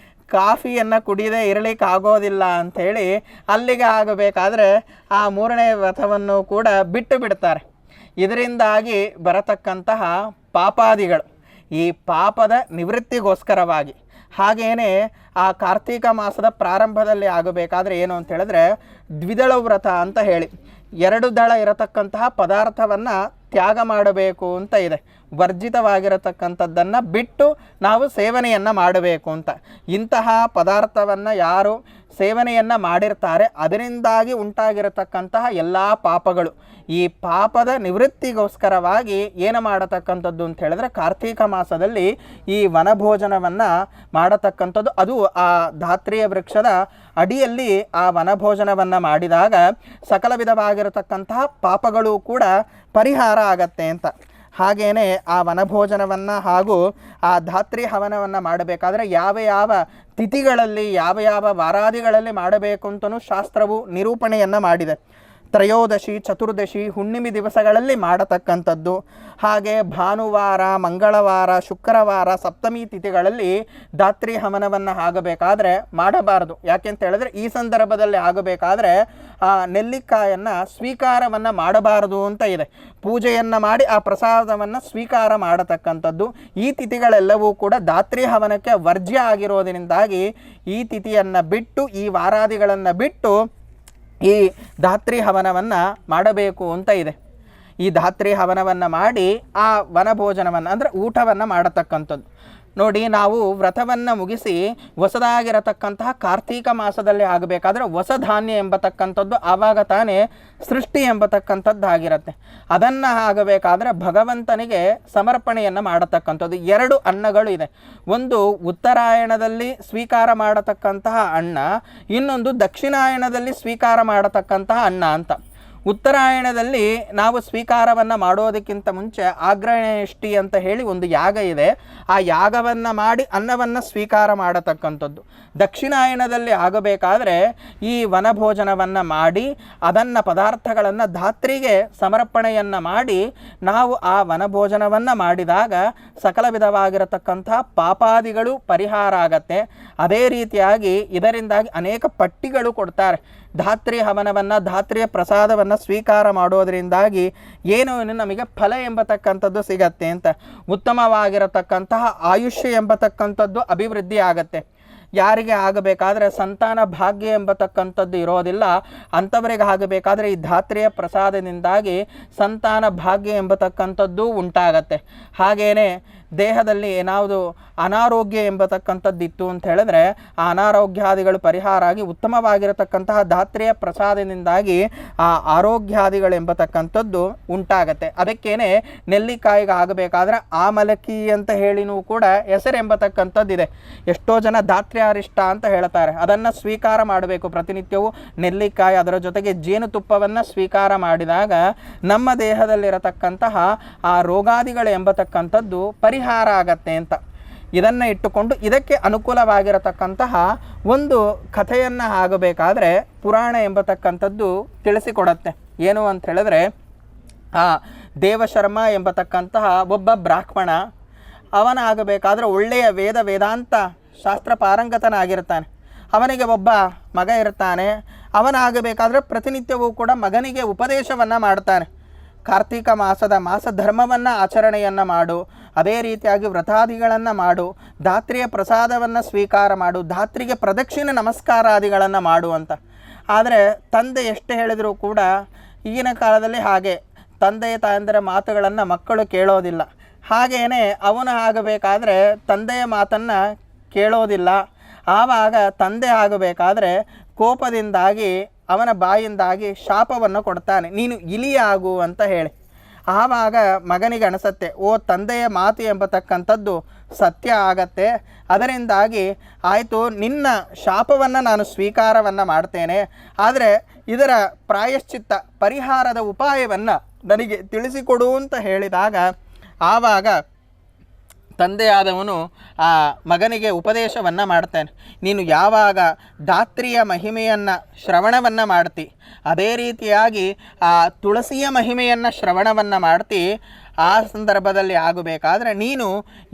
ಕಾಫಿಯನ್ನು ಕುಡಿಯದೇ ಇರಲಿಕ್ಕೆ ಆಗೋದಿಲ್ಲ ಅಂಥೇಳಿ ಅಲ್ಲಿಗೆ ಆಗಬೇಕಾದ್ರೆ ಆ 3ನೇ ವ್ರತವನ್ನು ಕೂಡ ಬಿಟ್ಟು ಬಿಡ್ತಾರೆ. ಇದರಿಂದಾಗಿ ಬರತಕ್ಕಂತಹ ಪಾಪಾದಿಗಳು, ಈ ಪಾಪದ ನಿವೃತ್ತಿಗೋಸ್ಕರವಾಗಿ. ಹಾಗೇನೆ ಆ ಕಾರ್ತೀಕ ಮಾಸದ ಪ್ರಾರಂಭದಲ್ಲಿ ಆಗಬೇಕಾದ್ರೆ ಏನು ಅಂತ ಹೇಳಿದ್ರೆ ದ್ವಿದಳ ವ್ರತ ಅಂತ ಹೇಳಿ 2 ದಳ ಇರತಕ್ಕಂತಹ ಪದಾರ್ಥವನ್ನು ತ್ಯಾಗ ಮಾಡಬೇಕು ಅಂತ ಇದೆ. ವರ್ಜಿತವಾಗಿರತಕ್ಕಂಥದ್ದನ್ನು ಬಿಟ್ಟು ನಾವು ಸೇವನೆಯನ್ನು ಮಾಡಬೇಕು ಅಂತ. ಇಂತಹ ಪದಾರ್ಥವನ್ನು ಯಾರು ಸೇವನೆಯನ್ನು ಮಾಡಿರ್ತಾರೆ ಅದರಿಂದಾಗಿ ಉಂಟಾಗಿರತಕ್ಕಂತಹ ಎಲ್ಲ ಪಾಪಗಳು, ಈ ಪಾಪದ ನಿವೃತ್ತಿಗೋಸ್ಕರವಾಗಿ ಏನು ಮಾಡತಕ್ಕಂಥದ್ದು ಅಂತ ಹೇಳಿದ್ರೆ ಕಾರ್ತೀಕ ಮಾಸದಲ್ಲಿ ಈ ವನಭೋಜನವನ್ನು ಮಾಡತಕ್ಕಂಥದ್ದು. ಅದು ಆ ಧಾತ್ರಿಯ ವೃಕ್ಷದ ಅಡಿಯಲ್ಲಿ ಆ ವನಭೋಜನವನ್ನು ಮಾಡಿದಾಗ ಸಕಲ ವಿಧವಾಗಿರತಕ್ಕಂತಹ ಪಾಪಗಳು ಕೂಡ ಪರಿಹಾರ ಆಗತ್ತೆ ಅಂತ. ಹಾಗೇನೆ ಆ ವನಭೋಜನವನ್ನು ಹಾಗೂ ಆ ಧಾತ್ರಿ ಹವನವನ್ನು ಮಾಡಬೇಕಾದ್ರೆ ಯಾವ ಯಾವ ತಿಥಿಗಳಲ್ಲಿ ಯಾವ ಯಾವ ವಾರಾದಿಗಳಲ್ಲಿ ಮಾಡಬೇಕು ಅಂತಲೂ ಶಾಸ್ತ್ರವು ನಿರೂಪಣೆಯನ್ನು ಮಾಡಿದೆ. ತ್ರಯೋದಶಿ, ಚತುರ್ದಶಿ, ಹುಣ್ಣಿಮೆ ದಿವಸಗಳಲ್ಲಿ ಮಾಡತಕ್ಕಂಥದ್ದು. ಹಾಗೆ ಭಾನುವಾರ, ಮಂಗಳವಾರ, ಶುಕ್ರವಾರ, ಸಪ್ತಮಿ ತಿಥಿಗಳಲ್ಲಿ ಧಾತ್ರಿ ಹವನವನ್ನು ಆಗಬೇಕಾದ್ರೆ ಮಾಡಬಾರದು. ಯಾಕೆಂತ ಹೇಳಿದ್ರೆ ಈ ಸಂದರ್ಭದಲ್ಲಿ ಆಗಬೇಕಾದ್ರೆ ಆ ನೆಲ್ಲಿಕಾಯನ್ನು ಸ್ವೀಕಾರವನ್ನು ಮಾಡಬಾರದು ಅಂತ ಇದೆ. ಪೂಜೆಯನ್ನು ಮಾಡಿ ಆ ಪ್ರಸಾದವನ್ನು ಸ್ವೀಕಾರ ಮಾಡತಕ್ಕಂಥದ್ದು. ಈ ತಿಥಿಗಳೆಲ್ಲವೂ ಕೂಡ ಧಾತ್ರಿ ಹವನಕ್ಕೆ ವರ್ಜ್ಯ ಆಗಿರೋದರಿಂದಾಗಿ ಈ ತಿಥಿಯನ್ನು ಬಿಟ್ಟು, ಈ ವಾರಾದಿಗಳನ್ನು ಬಿಟ್ಟು ಈ ಧಾತ್ರಿ ಹವನವನ್ನು ಮಾಡಬೇಕು ಅಂತ ಇದೆ. ಈ ಧಾತ್ರಿ ಹವನವನ್ನು ಮಾಡಿ ಆ ವನಭೋಜನವನ್ನು ಅಂದರೆ ಊಟವನ್ನು ಮಾಡತಕ್ಕಂಥದ್ದು. ನೋಡಿ, ನಾವು ವ್ರತವನ್ನು ಮುಗಿಸಿ ಹೊಸದಾಗಿರತಕ್ಕಂತಹ ಕಾರ್ತೀಕ ಮಾಸದಲ್ಲಿ ಆಗಬೇಕಾದ್ರೆ ಹೊಸ ಧಾನ್ಯ ಎಂಬತಕ್ಕಂಥದ್ದು ಆವಾಗ ತಾನೇ ಸೃಷ್ಟಿ ಎಂಬತಕ್ಕಂಥದ್ದು ಆಗಿರುತ್ತೆ. ಅದನ್ನು ಆಗಬೇಕಾದ್ರೆ ಭಗವಂತನಿಗೆ ಸಮರ್ಪಣೆಯನ್ನು ಮಾಡತಕ್ಕಂಥದ್ದು. 2 ಅನ್ನಗಳು ಇದೆ. ಒಂದು ಉತ್ತರಾಯಣದಲ್ಲಿ ಸ್ವೀಕಾರ ಮಾಡತಕ್ಕಂತಹ ಅನ್ನ, ಇನ್ನೊಂದು ದಕ್ಷಿಣಾಯಣದಲ್ಲಿ ಸ್ವೀಕಾರ ಮಾಡತಕ್ಕಂತಹ ಅನ್ನ ಅಂತ. ಉತ್ತರಾಯಣದಲ್ಲಿ ನಾವು ಸ್ವೀಕಾರವನ್ನು ಮಾಡೋದಕ್ಕಿಂತ ಮುಂಚೆ ಆಗ್ನೇಷ್ಟಿ ಅಂತ ಹೇಳಿ ಒಂದು ಯಾಗ ಇದೆ. ಆ ಯಾಗವನ್ನು ಮಾಡಿ ಅನ್ನವನ್ನು ಸ್ವೀಕಾರ ಮಾಡತಕ್ಕಂಥದ್ದು. ದಕ್ಷಿಣಾಯಣದಲ್ಲಿ ಆಗಬೇಕಾದ್ರೆ ಈ ವನಭೋಜನವನ್ನು ಮಾಡಿ ಅದನ್ನು ಪದಾರ್ಥಗಳನ್ನು ಧಾತ್ರಿಗೆ ಸಮರ್ಪಣೆಯನ್ನು ಮಾಡಿ ನಾವು ಆ ವನಭೋಜನವನ್ನು ಮಾಡಿದಾಗ ಸಕಲ ವಿಧವಾಗಿರತಕ್ಕಂಥ ಪಾಪಾದಿಗಳು ಪರಿಹಾರ ಆಗತ್ತೆ. ಅದೇ ರೀತಿಯಾಗಿ ಇದರಿಂದಾಗಿ ಅನೇಕ ಪಟ್ಟಿಗಳು ಕೊಡ್ತಾರೆ. ಧಾತ್ರಿ ಹವನವನ್ನು, ಧಾತ್ರಿಯ ಪ್ರಸಾದವನ್ನು ಸ್ವೀಕಾರ ಮಾಡೋದರಿಂದಾಗಿ ಏನು ನಮಗೆ ಫಲ ಎಂಬತಕ್ಕಂಥದ್ದು ಸಿಗತ್ತೆ ಅಂತ. ಉತ್ತಮವಾಗಿರತಕ್ಕಂತಹ ಆಯುಷ್ಯ ಎಂಬತಕ್ಕಂಥದ್ದು ಅಭಿವೃದ್ಧಿ ಆಗತ್ತೆ. ಯಾರಿಗೆ ಆಗಬೇಕಾದ್ರೆ ಸಂತಾನ ಭಾಗ್ಯ ಎಂಬತಕ್ಕಂಥದ್ದು ಇರೋದಿಲ್ಲ, ಅಂಥವರಿಗೆ ಆಗಬೇಕಾದ್ರೆ ಈ ಧಾತ್ರಿಯ ಪ್ರಸಾದದಿಂದಾಗಿ ಸಂತಾನ ಭಾಗ್ಯ ಎಂಬತಕ್ಕಂಥದ್ದು ಉಂಟಾಗತ್ತೆ. ಹಾಗೇನೆ ದೇಹದಲ್ಲಿ ಏನಾವುದು ಅನಾರೋಗ್ಯ ಎಂಬತಕ್ಕಂಥದ್ದಿತ್ತು ಅಂತ ಹೇಳಿದ್ರೆ ಆ ಅನಾರೋಗ್ಯಾದಿಗಳು ಪರಿಹಾರ ಆಗಿ ಉತ್ತಮವಾಗಿರತಕ್ಕಂತಹ ಧಾತ್ರಿಯ ಪ್ರಸಾದದಿಂದಾಗಿ ಆ ಆರೋಗ್ಯಾದಿಗಳು ಎಂಬತಕ್ಕಂಥದ್ದು ಉಂಟಾಗತ್ತೆ. ಅದಕ್ಕೇನೆ ನೆಲ್ಲಿಕಾಯಿಗೆ ಆಗಬೇಕಾದ್ರೆ ಆಮಲಕ್ಕಿ ಅಂತ ಹೇಳಿನೂ ಕೂಡ ಹೆಸರು ಎಂಬತಕ್ಕಂಥದ್ದಿದೆ. ಎಷ್ಟೋ ಜನ ಧಾತ್ರಿ ಅರಿಷ್ಟ ಅಂತ ಹೇಳ್ತಾರೆ. ಅದನ್ನು ಸ್ವೀಕಾರ ಮಾಡಬೇಕು ಪ್ರತಿನಿತ್ಯವೂ. ನೆಲ್ಲಿಕಾಯಿ ಅದರ ಜೊತೆಗೆ ಜೇನುತುಪ್ಪವನ್ನು ಸ್ವೀಕಾರ ಮಾಡಿದಾಗ ನಮ್ಮ ದೇಹದಲ್ಲಿರತಕ್ಕಂತಹ ಆ ರೋಗಾದಿಗಳು ಎಂಬತಕ್ಕಂಥದ್ದು ಪರಿಹಾರ ಆಗತ್ತೆ ಅಂತ. ಇದನ್ನು ಇಟ್ಟುಕೊಂಡು ಇದಕ್ಕೆ ಅನುಕೂಲವಾಗಿರತಕ್ಕಂತಹ ಒಂದು ಕಥೆಯನ್ನು ಆಗಬೇಕಾದ್ರೆ ಪುರಾಣ ಎಂಬತಕ್ಕಂಥದ್ದು ತಿಳಿಸಿಕೊಡತ್ತೆ. ಏನು ಅಂತ ಹೇಳಿದ್ರೆ, ಆ ದೇವಶರ್ಮ ಎಂಬತಕ್ಕಂತಹ ಒಬ್ಬ ಬ್ರಾಹ್ಮಣ, ಅವನಾಗಬೇಕಾದ್ರೆ ಒಳ್ಳೆಯ ವೇದಾಂತ ಶಾಸ್ತ್ರ ಪಾರಂಗತನಾಗಿರ್ತಾನೆ. ಅವನಿಗೆ ಒಬ್ಬ ಮಗ ಇರ್ತಾನೆ. ಅವನಾಗಬೇಕಾದ್ರೆ ಪ್ರತಿನಿತ್ಯವೂ ಕೂಡ ಮಗನಿಗೆ ಉಪದೇಶವನ್ನು ಮಾಡ್ತಾನೆ. ಕಾರ್ತಿಕ ಮಾಸ ಧರ್ಮವನ್ನು ಆಚರಣೆಯನ್ನು ಮಾಡು, ಅದೇ ರೀತಿಯಾಗಿ ವ್ರತಾದಿಗಳನ್ನು ಮಾಡು, ಧಾತ್ರಿಯ ಪ್ರಸಾದವನ್ನು ಸ್ವೀಕಾರ ಮಾಡು, ಧಾತ್ರಿಗೆ ಪ್ರದಕ್ಷಿಣೆ ನಮಸ್ಕಾರಾದಿಗಳನ್ನು ಮಾಡು ಅಂತ. ಆದರೆ ತಂದೆ ಎಷ್ಟು ಹೇಳಿದರೂ ಕೂಡ ಈಗಿನ ಕಾಲದಲ್ಲಿ ಹಾಗೆ ತಂದೆಯ ತಾಯಂದಿರ ಮಾತುಗಳನ್ನು ಮಕ್ಕಳು ಕೇಳೋದಿಲ್ಲ. ಹಾಗೇನೆ ಅವನು ಆಗಬೇಕಾದ್ರೆ ತಂದೆಯ ಮಾತನ್ನು ಕೇಳೋದಿಲ್ಲ. ಆವಾಗ ತಂದೆ ಆಗಬೇಕಾದ್ರೆ ಕೋಪದಿಂದಾಗಿ ಅವನ ಬಾಯಿಂದಾಗಿ ಶಾಪವನ್ನು ಕೊಡ್ತಾನೆ, ನೀನು ಇಲಿಯಾಗು ಅಂತ ಹೇಳಿ. ಆವಾಗ ಮಗನಿಗೆ ಅನಿಸತ್ತೆ, ಓ ತಂದೆಯ ಮಾತು ಎಂಬತಕ್ಕಂಥದ್ದು ಸತ್ಯ ಆಗತ್ತೆ. ಅದರಿಂದಾಗಿ ಆಯಿತು, ನಿನ್ನ ಶಾಪವನ್ನು ನಾನು ಸ್ವೀಕಾರವನ್ನು ಮಾಡ್ತೇನೆ. ಆದರೆ ಇದರ ಪ್ರಾಯಶ್ಚಿತ್ತ ಪರಿಹಾರದ ಉಪಾಯವನ್ನು ನನಗೆ ತಿಳಿಸಿಕೊಡು ಅಂತ ಹೇಳಿದಾಗ ಆವಾಗ ತಂದೆಯಾದವನು ಆ ಮಗನಿಗೆ ಉಪದೇಶವನ್ನು ಮಾಡ್ತಾನೆ. ನೀನು ಯಾವಾಗ ಧಾತ್ರಿಯ ಮಹಿಮೆಯನ್ನು ಶ್ರವಣವನ್ನು ಮಾಡ್ತಿ, ಅದೇ ರೀತಿಯಾಗಿ ಆ ತುಳಸಿಯ ಮಹಿಮೆಯನ್ನು ಶ್ರವಣವನ್ನು ಮಾಡ್ತಿ, ಆ ಸಂದರ್ಭದಲ್ಲಿ ಆಗಬೇಕಾದ್ರೆ ನೀನು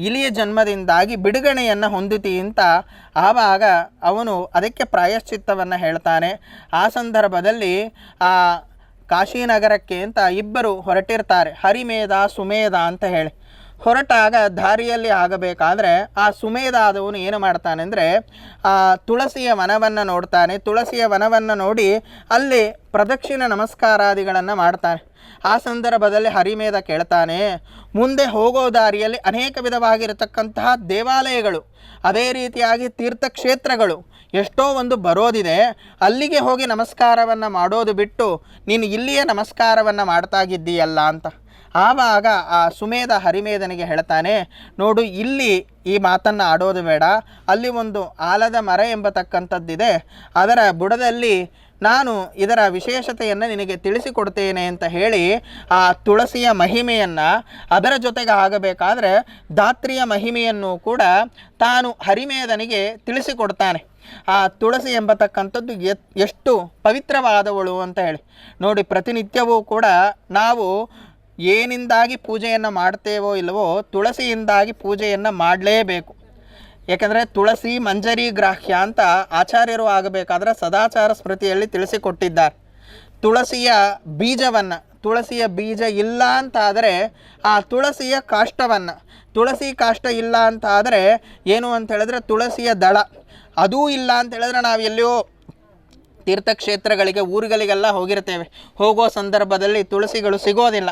ಇಲಿಯ ಜನ್ಮದಿಂದಾಗಿ ಬಿಡುಗಡೆಯನ್ನು ಹೊಂದುತ್ತಿ ಅಂತ ಆವಾಗ ಅವನು ಅದಕ್ಕೆ ಪ್ರಾಯಶ್ಚಿತ್ತವನ್ನು ಹೇಳ್ತಾನೆ. ಆ ಸಂದರ್ಭದಲ್ಲಿ ಆ ಕಾಶಿನಗರಕ್ಕೆ ಅಂತ ಇಬ್ಬರು ಹೊರಟಿರ್ತಾರೆ, ಹರಿಮೇಧ ಸುಮೇಧ ಅಂತ ಹೇಳಿ. ಹೊರಟಾಗ ದಾರಿಯಲ್ಲಿ ಆಗಬೇಕಾದ್ರೆ ಆ ಸುಮೇಧಾದವನು ಏನು ಮಾಡ್ತಾನೆ ಅಂದರೆ ಆ ತುಳಸಿಯ ವನವನ್ನು ನೋಡ್ತಾನೆ. ತುಳಸಿಯ ವನವನ್ನು ನೋಡಿ ಅಲ್ಲಿ ಪ್ರದಕ್ಷಿಣೆ ನಮಸ್ಕಾರಾದಿಗಳನ್ನು ಮಾಡ್ತಾನೆ. ಆ ಸಂದರ್ಭದಲ್ಲಿ ಹರಿಮೇಧ ಕೇಳ್ತಾನೆ, ಮುಂದೆ ಹೋಗೋ ದಾರಿಯಲ್ಲಿ ಅನೇಕ ವಿಧವಾಗಿರತಕ್ಕಂತಹ ದೇವಾಲಯಗಳು, ಅದೇ ರೀತಿಯಾಗಿ ತೀರ್ಥಕ್ಷೇತ್ರಗಳು ಎಷ್ಟೋ ಒಂದು ಬರೋದಿದೆ, ಅಲ್ಲಿಗೆ ಹೋಗಿ ನಮಸ್ಕಾರವನ್ನು ಮಾಡೋದು ಬಿಟ್ಟು ನೀನು ಇಲ್ಲಿಯೇ ನಮಸ್ಕಾರವನ್ನು ಮಾಡ್ತಾಗಿದ್ದೀಯಲ್ಲ ಅಂತ. ಆವಾಗ ಆ ಸುಮೇಧ ಹರಿಮೇಧನಿಗೆ ಹೇಳ್ತಾನೆ, ನೋಡು ಇಲ್ಲಿ ಈ ಮಾತನ್ನು ಆಡೋದು ಬೇಡ, ಅಲ್ಲಿ ಒಂದು ಆಲದ ಮರ ಎಂಬತಕ್ಕಂಥದ್ದಿದೆ, ಅದರ ಬುಡದಲ್ಲಿ ನಾನು ಇದರ ವಿಶೇಷತೆಯನ್ನು ನಿನಗೆ ತಿಳಿಸಿಕೊಡ್ತೇನೆ ಅಂತ ಹೇಳಿ ಆ ತುಳಸಿಯ ಮಹಿಮೆಯನ್ನು, ಅದರ ಜೊತೆಗೆ ಆಗಬೇಕಾದ್ರೆ ಧಾತ್ರಿಯ ಮಹಿಮೆಯನ್ನು ಕೂಡ ತಾನು ಹರಿಮೇಧನಿಗೆ ತಿಳಿಸಿಕೊಡ್ತಾನೆ. ಆ ತುಳಸಿ ಎಂಬತಕ್ಕಂಥದ್ದು ಎಷ್ಟು ಪವಿತ್ರವಾದವಳು ಅಂತ ಹೇಳಿ. ನೋಡಿ, ಪ್ರತಿನಿತ್ಯವೂ ಕೂಡ ನಾವು ಏನಿಂದಾಗಿ ಪೂಜೆಯನ್ನು ಮಾಡ್ತೇವೋ ಇಲ್ಲವೋ ತುಳಸಿಯಿಂದಾಗಿ ಪೂಜೆಯನ್ನು ಮಾಡಲೇಬೇಕು. ಏಕೆಂದರೆ ತುಳಸಿ ಮಂಜರಿ ಗ್ರಾಹ್ಯ ಅಂತ ಆಚಾರ್ಯರು ಆಗಬೇಕಾದ್ರೆ ಸದಾಚಾರ ಸ್ಮೃತಿಯಲ್ಲಿ ತಿಳಿಸಿಕೊಟ್ಟಿದ್ದಾರೆ. ತುಳಸಿಯ ಬೀಜವನ್ನು, ತುಳಸಿಯ ಬೀಜ ಇಲ್ಲ ಅಂತಾದರೆ ಆ ತುಳಸಿಯ ಕಾಷ್ಟವನ್ನು, ತುಳಸಿ ಕಾಷ್ಟ ಇಲ್ಲ ಅಂತಾದರೆ ಏನು ಅಂತ ಹೇಳಿದ್ರೆ ತುಳಸಿಯ ದಳ, ಅದೂ ಇಲ್ಲ ಅಂತ ಹೇಳಿದ್ರೆ ನಾವು ಎಲ್ಲೋ ತೀರ್ಥಕ್ಷೇತ್ರಗಳಿಗೆ ಊರುಗಳಿಗೆಲ್ಲ ಹೋಗಿರ್ತೇವೆ, ಹೋಗೋ ಸಂದರ್ಭದಲ್ಲಿ ತುಳಸಿಗಳು ಸಿಗೋದಿಲ್ಲ.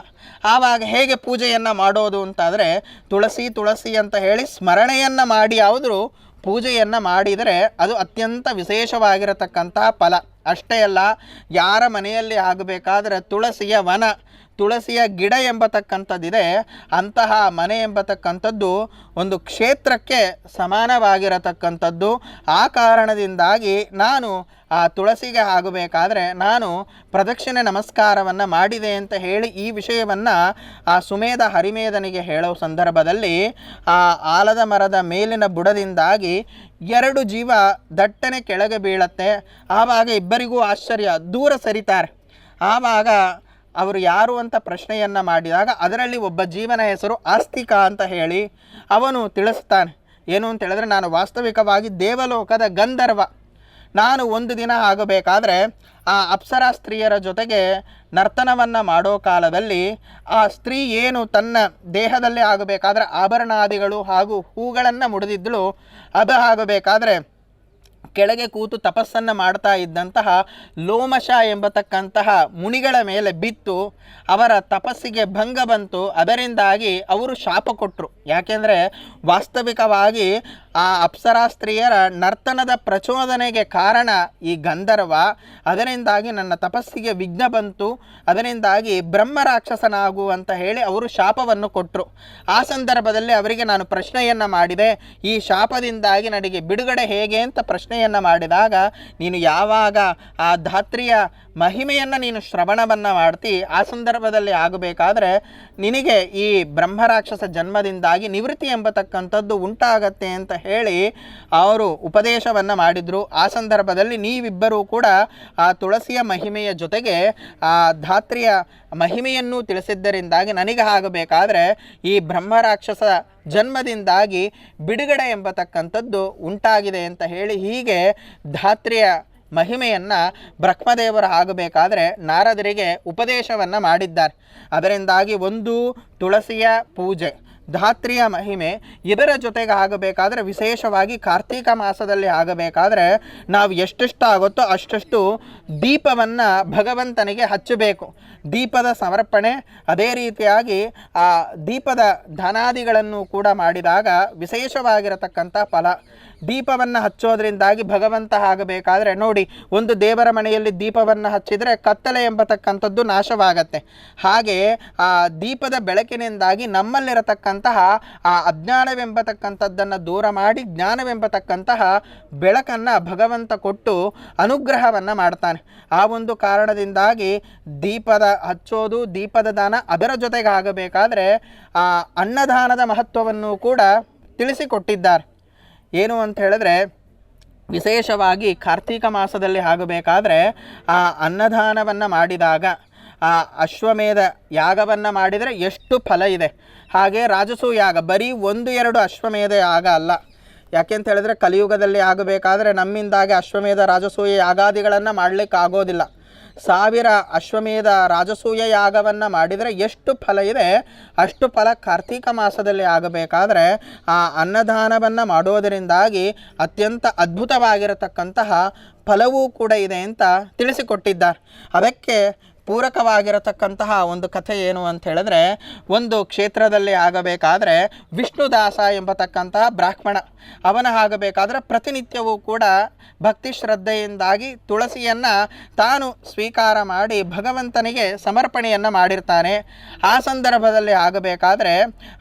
ಆವಾಗ ಹೇಗೆ ಪೂಜೆಯನ್ನು ಮಾಡೋದು ಅಂತಾದರೆ ತುಳಸಿ ಅಂತ ಹೇಳಿ ಸ್ಮರಣೆಯನ್ನು ಮಾಡಿ ಯಾವುದರೂ ಪೂಜೆಯನ್ನು ಮಾಡಿದರೆ ಅದು ಅತ್ಯಂತ ವಿಶೇಷವಾಗಿರತಕ್ಕಂತಹ ಫಲ. ಅಷ್ಟೇ ಅಲ್ಲ, ಯಾರ ಮನೆಯಲ್ಲಿ ಆಗಬೇಕಾದ್ರೆ ತುಳಸಿಯ ವನ, ತುಳಸಿಯ ಗಿಡ ಎಂಬತಕ್ಕಂಥದ್ದಿದೆ, ಅಂತಹ ಮನೆ ಎಂಬತಕ್ಕಂಥದ್ದು ಒಂದು ಕ್ಷೇತ್ರಕ್ಕೆ ಸಮಾನವಾಗಿರತಕ್ಕಂಥದ್ದು. ಆ ಕಾರಣದಿಂದಾಗಿ ನಾನು ಆ ತುಳಸಿಗೆ ಆಗಬೇಕಾದ್ರೆ ನಾನು ಪ್ರದಕ್ಷಿಣೆ ನಮಸ್ಕಾರವನ್ನು ಮಾಡಿದೆ ಅಂತ ಹೇಳಿ ಈ ವಿಷಯವನ್ನು ಆ ಸುಮೇಧ ಹರಿಮೇಧನಿಗೆ ಹೇಳೋ ಸಂದರ್ಭದಲ್ಲಿ ಆ ಆಲದ ಮರದ ಮೇಲಿನ ಬುಡದಿಂದಾಗಿ 2 ಜೀವ ದಟ್ಟನೆ ಕೆಳಗೆ ಬೀಳತ್ತೆ. ಆವಾಗ ಇಬ್ಬರಿಗೂ ಆಶ್ಚರ್ಯ, ದೂರ ಸರಿತಾರೆ. ಆವಾಗ ಅವರು ಯಾರು ಅಂತ ಪ್ರಶ್ನೆಯನ್ನು ಮಾಡಿದಾಗ ಅದರಲ್ಲಿ ಒಬ್ಬ ಜೀವನ ಹೆಸರು ಆಸ್ತಿಕ ಅಂತ ಹೇಳಿ ಅವನು ತಿಳಿಸ್ತಾನೆ. ಏನು ಅಂತ ಹೇಳಿದ್ರೆ, ನಾನು ವಾಸ್ತವಿಕವಾಗಿ ದೇವಲೋಕದ ಗಂಧರ್ವ. ನಾನು ಒಂದು ದಿನ ಆಗಬೇಕಾದ್ರೆ ಆ ಅಪ್ಸರಾ ಸ್ತ್ರೀಯರ ಜೊತೆಗೆ ನರ್ತನವನ್ನು ಮಾಡೋ ಕಾಲದಲ್ಲಿ ಆ ಸ್ತ್ರೀ ಏನು ತನ್ನ ದೇಹದಲ್ಲಿ ಆಗಬೇಕಾದ್ರೆ ಆಭರಣಾದಿಗಳು ಹಾಗೂ ಹೂಗಳನ್ನು ಮುಡಿದಿದ್ದಳು, ಅದು ಆಗಬೇಕಾದ್ರೆ ಕೆಳಗೆ ಕೂತು ತಪಸ್ಸನ್ನು ಮಾಡ್ತಾ ಇದ್ದಂತಹ ಲೋಮಶ ಎಂಬತಕ್ಕಂತಹ ಮುನಿಗಳ ಮೇಲೆ ಬಿತ್ತು. ಅವರ ತಪಸ್ಸಿಗೆ ಭಂಗ ಬಂತು. ಅದರಿಂದಾಗಿ ಅವರು ಶಾಪ ಕೊಟ್ಟರು. ಯಾಕೆಂದರೆ ವಾಸ್ತವಿಕವಾಗಿ ಆ ಅಪ್ಸರಾ ಸ್ತ್ರೀಯರ ನರ್ತನದ ಪ್ರಚೋದನೆಗೆ ಕಾರಣ ಈ ಗಂಧರ್ವ. ಅದರಿಂದಾಗಿ ನನ್ನ ತಪಸ್ಸಿಗೆ ವಿಘ್ನ ಬಂತು, ಅದರಿಂದಾಗಿ ಬ್ರಹ್ಮ ರಾಕ್ಷಸನಾಗು ಅಂತ ಹೇಳಿ ಅವರು ಶಾಪವನ್ನು ಕೊಟ್ಟರು. ಆ ಸಂದರ್ಭದಲ್ಲಿ ಅವರಿಗೆ ನಾನು ಪ್ರಶ್ನೆಯನ್ನು ಮಾಡಿದೆ, ಈ ಶಾಪದಿಂದಾಗಿ ನನಗೆ ಬಿಡುಗಡೆ ಹೇಗೆ ಅಂತ ಪ್ರಶ್ನೆಯನ್ನು ಮಾಡಿದಾಗ, ನೀನು ಯಾವಾಗ ಆ ಧಾತ್ರಿಯ ಮಹಿಮೆಯನ್ನು ನೀನು ಶ್ರವಣವನ್ನು ಮಾಡ್ತಿ, ಆ ಸಂದರ್ಭದಲ್ಲಿ ಆಗಬೇಕಾದ್ರೆ ನಿನಗೆ ಈ ಬ್ರಹ್ಮರಾಕ್ಷಸ ಜನ್ಮದಿಂದಾಗಿ ನಿವೃತ್ತಿ ಎಂಬತಕ್ಕಂಥದ್ದು ಉಂಟಾಗತ್ತೆ ಅಂತ ಹೇಳಿ ಅವರು ಉಪದೇಶವನ್ನು ಮಾಡಿದರು. ಆ ಸಂದರ್ಭದಲ್ಲಿ ನೀವಿಬ್ಬರೂ ಕೂಡ ಆ ತುಳಸಿಯ ಮಹಿಮೆಯ ಜೊತೆಗೆ ಆ ಧಾತ್ರಿಯ ಮಹಿಮೆಯನ್ನು ತಿಳಿಸಿದ್ದರಿಂದಾಗಿ ನನಗೆ ಆಗಬೇಕಾದ್ರೆ ಈ ಬ್ರಹ್ಮರಾಕ್ಷಸ ಜನ್ಮದಿಂದಾಗಿ ಬಿಡುಗಡೆ ಎಂಬತಕ್ಕಂಥದ್ದು ಉಂಟಾಗಿದೆ ಅಂತ ಹೇಳಿ ಹೀಗೆ ಧಾತ್ರಿಯ ಮಹಿಮೆಯನ್ನು ಬ್ರಹ್ಮದೇವರು ಆಗಬೇಕಾದ್ರೆ ನಾರದರಿಗೆ ಉಪದೇಶವನ್ನು ಮಾಡಿದ್ದಾರೆ. ಅದರಿಂದಾಗಿ ಒಂದು ತುಳಸಿಯ ಪೂಜೆ, ಧಾತ್ರಿಯ ಮಹಿಮೆ, ಇದರ ಜೊತೆಗೆ ಆಗಬೇಕಾದ್ರೆ ವಿಶೇಷವಾಗಿ ಕಾರ್ತೀಕ ಮಾಸದಲ್ಲಿ ಆಗಬೇಕಾದ್ರೆ ನಾವು ಎಷ್ಟೆಷ್ಟಾಗುತ್ತೋ ಅಷ್ಟು ದೀಪವನ್ನು ಭಗವಂತನಿಗೆ ಹಚ್ಚಬೇಕು. ದೀಪದ ಸಮರ್ಪಣೆ, ಅದೇ ರೀತಿಯಾಗಿ ಆ ದೀಪದ ಧನಾದಿಗಳನ್ನು ಕೂಡ ಮಾಡಿದಾಗ ವಿಶೇಷವಾಗಿರತಕ್ಕಂಥ ಫಲ. ದೀಪವನ್ನು ಹಚ್ಚೋದ್ರಿಂದಾಗಿ ಭಗವಂತ ಆಗಬೇಕಾದ್ರೆ ನೋಡಿ, ಒಂದು ದೇವರ ಮನೆಯಲ್ಲಿ ದೀಪವನ್ನು ಹಚ್ಚಿದರೆ ಕತ್ತಲೆ ಎಂಬತಕ್ಕಂಥದ್ದು ನಾಶವಾಗತ್ತೆ. ಹಾಗೆ ಆ ದೀಪದ ಬೆಳಕಿನಿಂದಾಗಿ ನಮ್ಮಲ್ಲಿರತಕ್ಕಂತಹ ಆ ಅಜ್ಞಾನವೆಂಬತಕ್ಕಂಥದ್ದನ್ನು ದೂರ ಮಾಡಿ ಜ್ಞಾನವೆಂಬತಕ್ಕಂತಹ ಬೆಳಕನ್ನು ಭಗವಂತ ಕೊಟ್ಟು ಅನುಗ್ರಹವನ್ನು ಮಾಡ್ತಾನೆ. ಆ ಒಂದು ಕಾರಣದಿಂದಾಗಿ ದೀಪದ ಹಚ್ಚೋದು, ದೀಪದ ದಾನ, ಅದರ ಜೊತೆಗೆ ಆಗಬೇಕಾದ್ರೆ ಆ ಅನ್ನದಾನದ ಮಹತ್ವವನ್ನು ಕೂಡ ತಿಳಿಸಿಕೊಟ್ಟಿದ್ದಾರೆ. ಏನು ಅಂತ ಹೇಳಿದ್ರೆ, ವಿಶೇಷವಾಗಿ ಕಾರ್ತೀಕ ಮಾಸದಲ್ಲಿ ಆಗಬೇಕಾದ್ರೆ ಆ ಅನ್ನದಾನವನ್ನು ಮಾಡಿದಾಗ, ಆ ಅಶ್ವಮೇಧ ಯಾಗವನ್ನು ಮಾಡಿದರೆ ಎಷ್ಟು ಫಲ ಇದೆ. ಹಾಗೆ ರಾಜಸೂಯ ಯಾಗ, ಬರೀ 1-2 ಅಶ್ವಮೇಧ ಯಾಗ ಅಲ್ಲ. ಯಾಕೆಂತ ಹೇಳಿದ್ರೆ ಕಲಿಯುಗದಲ್ಲಿ ಆಗಬೇಕಾದ್ರೆ ನಮ್ಮಿಂದಾಗಿ ಅಶ್ವಮೇಧ ರಾಜಸೂಯ ಯಾಗಾದಿಗಳನ್ನು ಮಾಡಲಿಕ್ಕೆ ಆಗೋದಿಲ್ಲ. 1000 ಅಶ್ವಮೇಧ ರಾಜಸೂಯ ಯಾಗವನ್ನು ಮಾಡಿದರೆ ಎಷ್ಟು ಫಲ ಇದೆ, ಅಷ್ಟು ಫಲ ಕಾರ್ತೀಕ ಮಾಸದಲ್ಲಿ ಆಗಬೇಕಾದ್ರೆ ಆ ಅನ್ನದಾನವನ್ನು ಮಾಡೋದರಿಂದಾಗಿ ಅತ್ಯಂತ ಅದ್ಭುತವಾಗಿರತಕ್ಕಂತಹ ಫಲವೂ ಕೂಡ ಇದೆ ಅಂತ ತಿಳಿಸಿಕೊಟ್ಟಿದ್ದಾರೆ. ಅದಕ್ಕೆ ಪೂರಕವಾಗಿರತಕ್ಕಂತಹ ಒಂದು ಕಥೆ ಏನು ಅಂತ ಹೇಳಿದ್ರೆ, ಒಂದು ಕ್ಷೇತ್ರದಲ್ಲಿ ಆಗಬೇಕಾದ್ರೆ ವಿಷ್ಣುದಾಸ ಎಂಬತಕ್ಕಂತಹ ಬ್ರಾಹ್ಮಣ, ಅವನ ಆಗಬೇಕಾದ್ರೆ ಪ್ರತಿನಿತ್ಯವೂ ಕೂಡ ಭಕ್ತಿ ಶ್ರದ್ಧೆಯಿಂದಾಗಿ ತುಳಸಿಯನ್ನು ತಾನು ಸ್ವೀಕಾರ ಮಾಡಿ ಭಗವಂತನಿಗೆ ಸಮರ್ಪಣೆಯನ್ನು ಮಾಡಿರ್ತಾನೆ. ಆ ಸಂದರ್ಭದಲ್ಲಿ ಆಗಬೇಕಾದ್ರೆ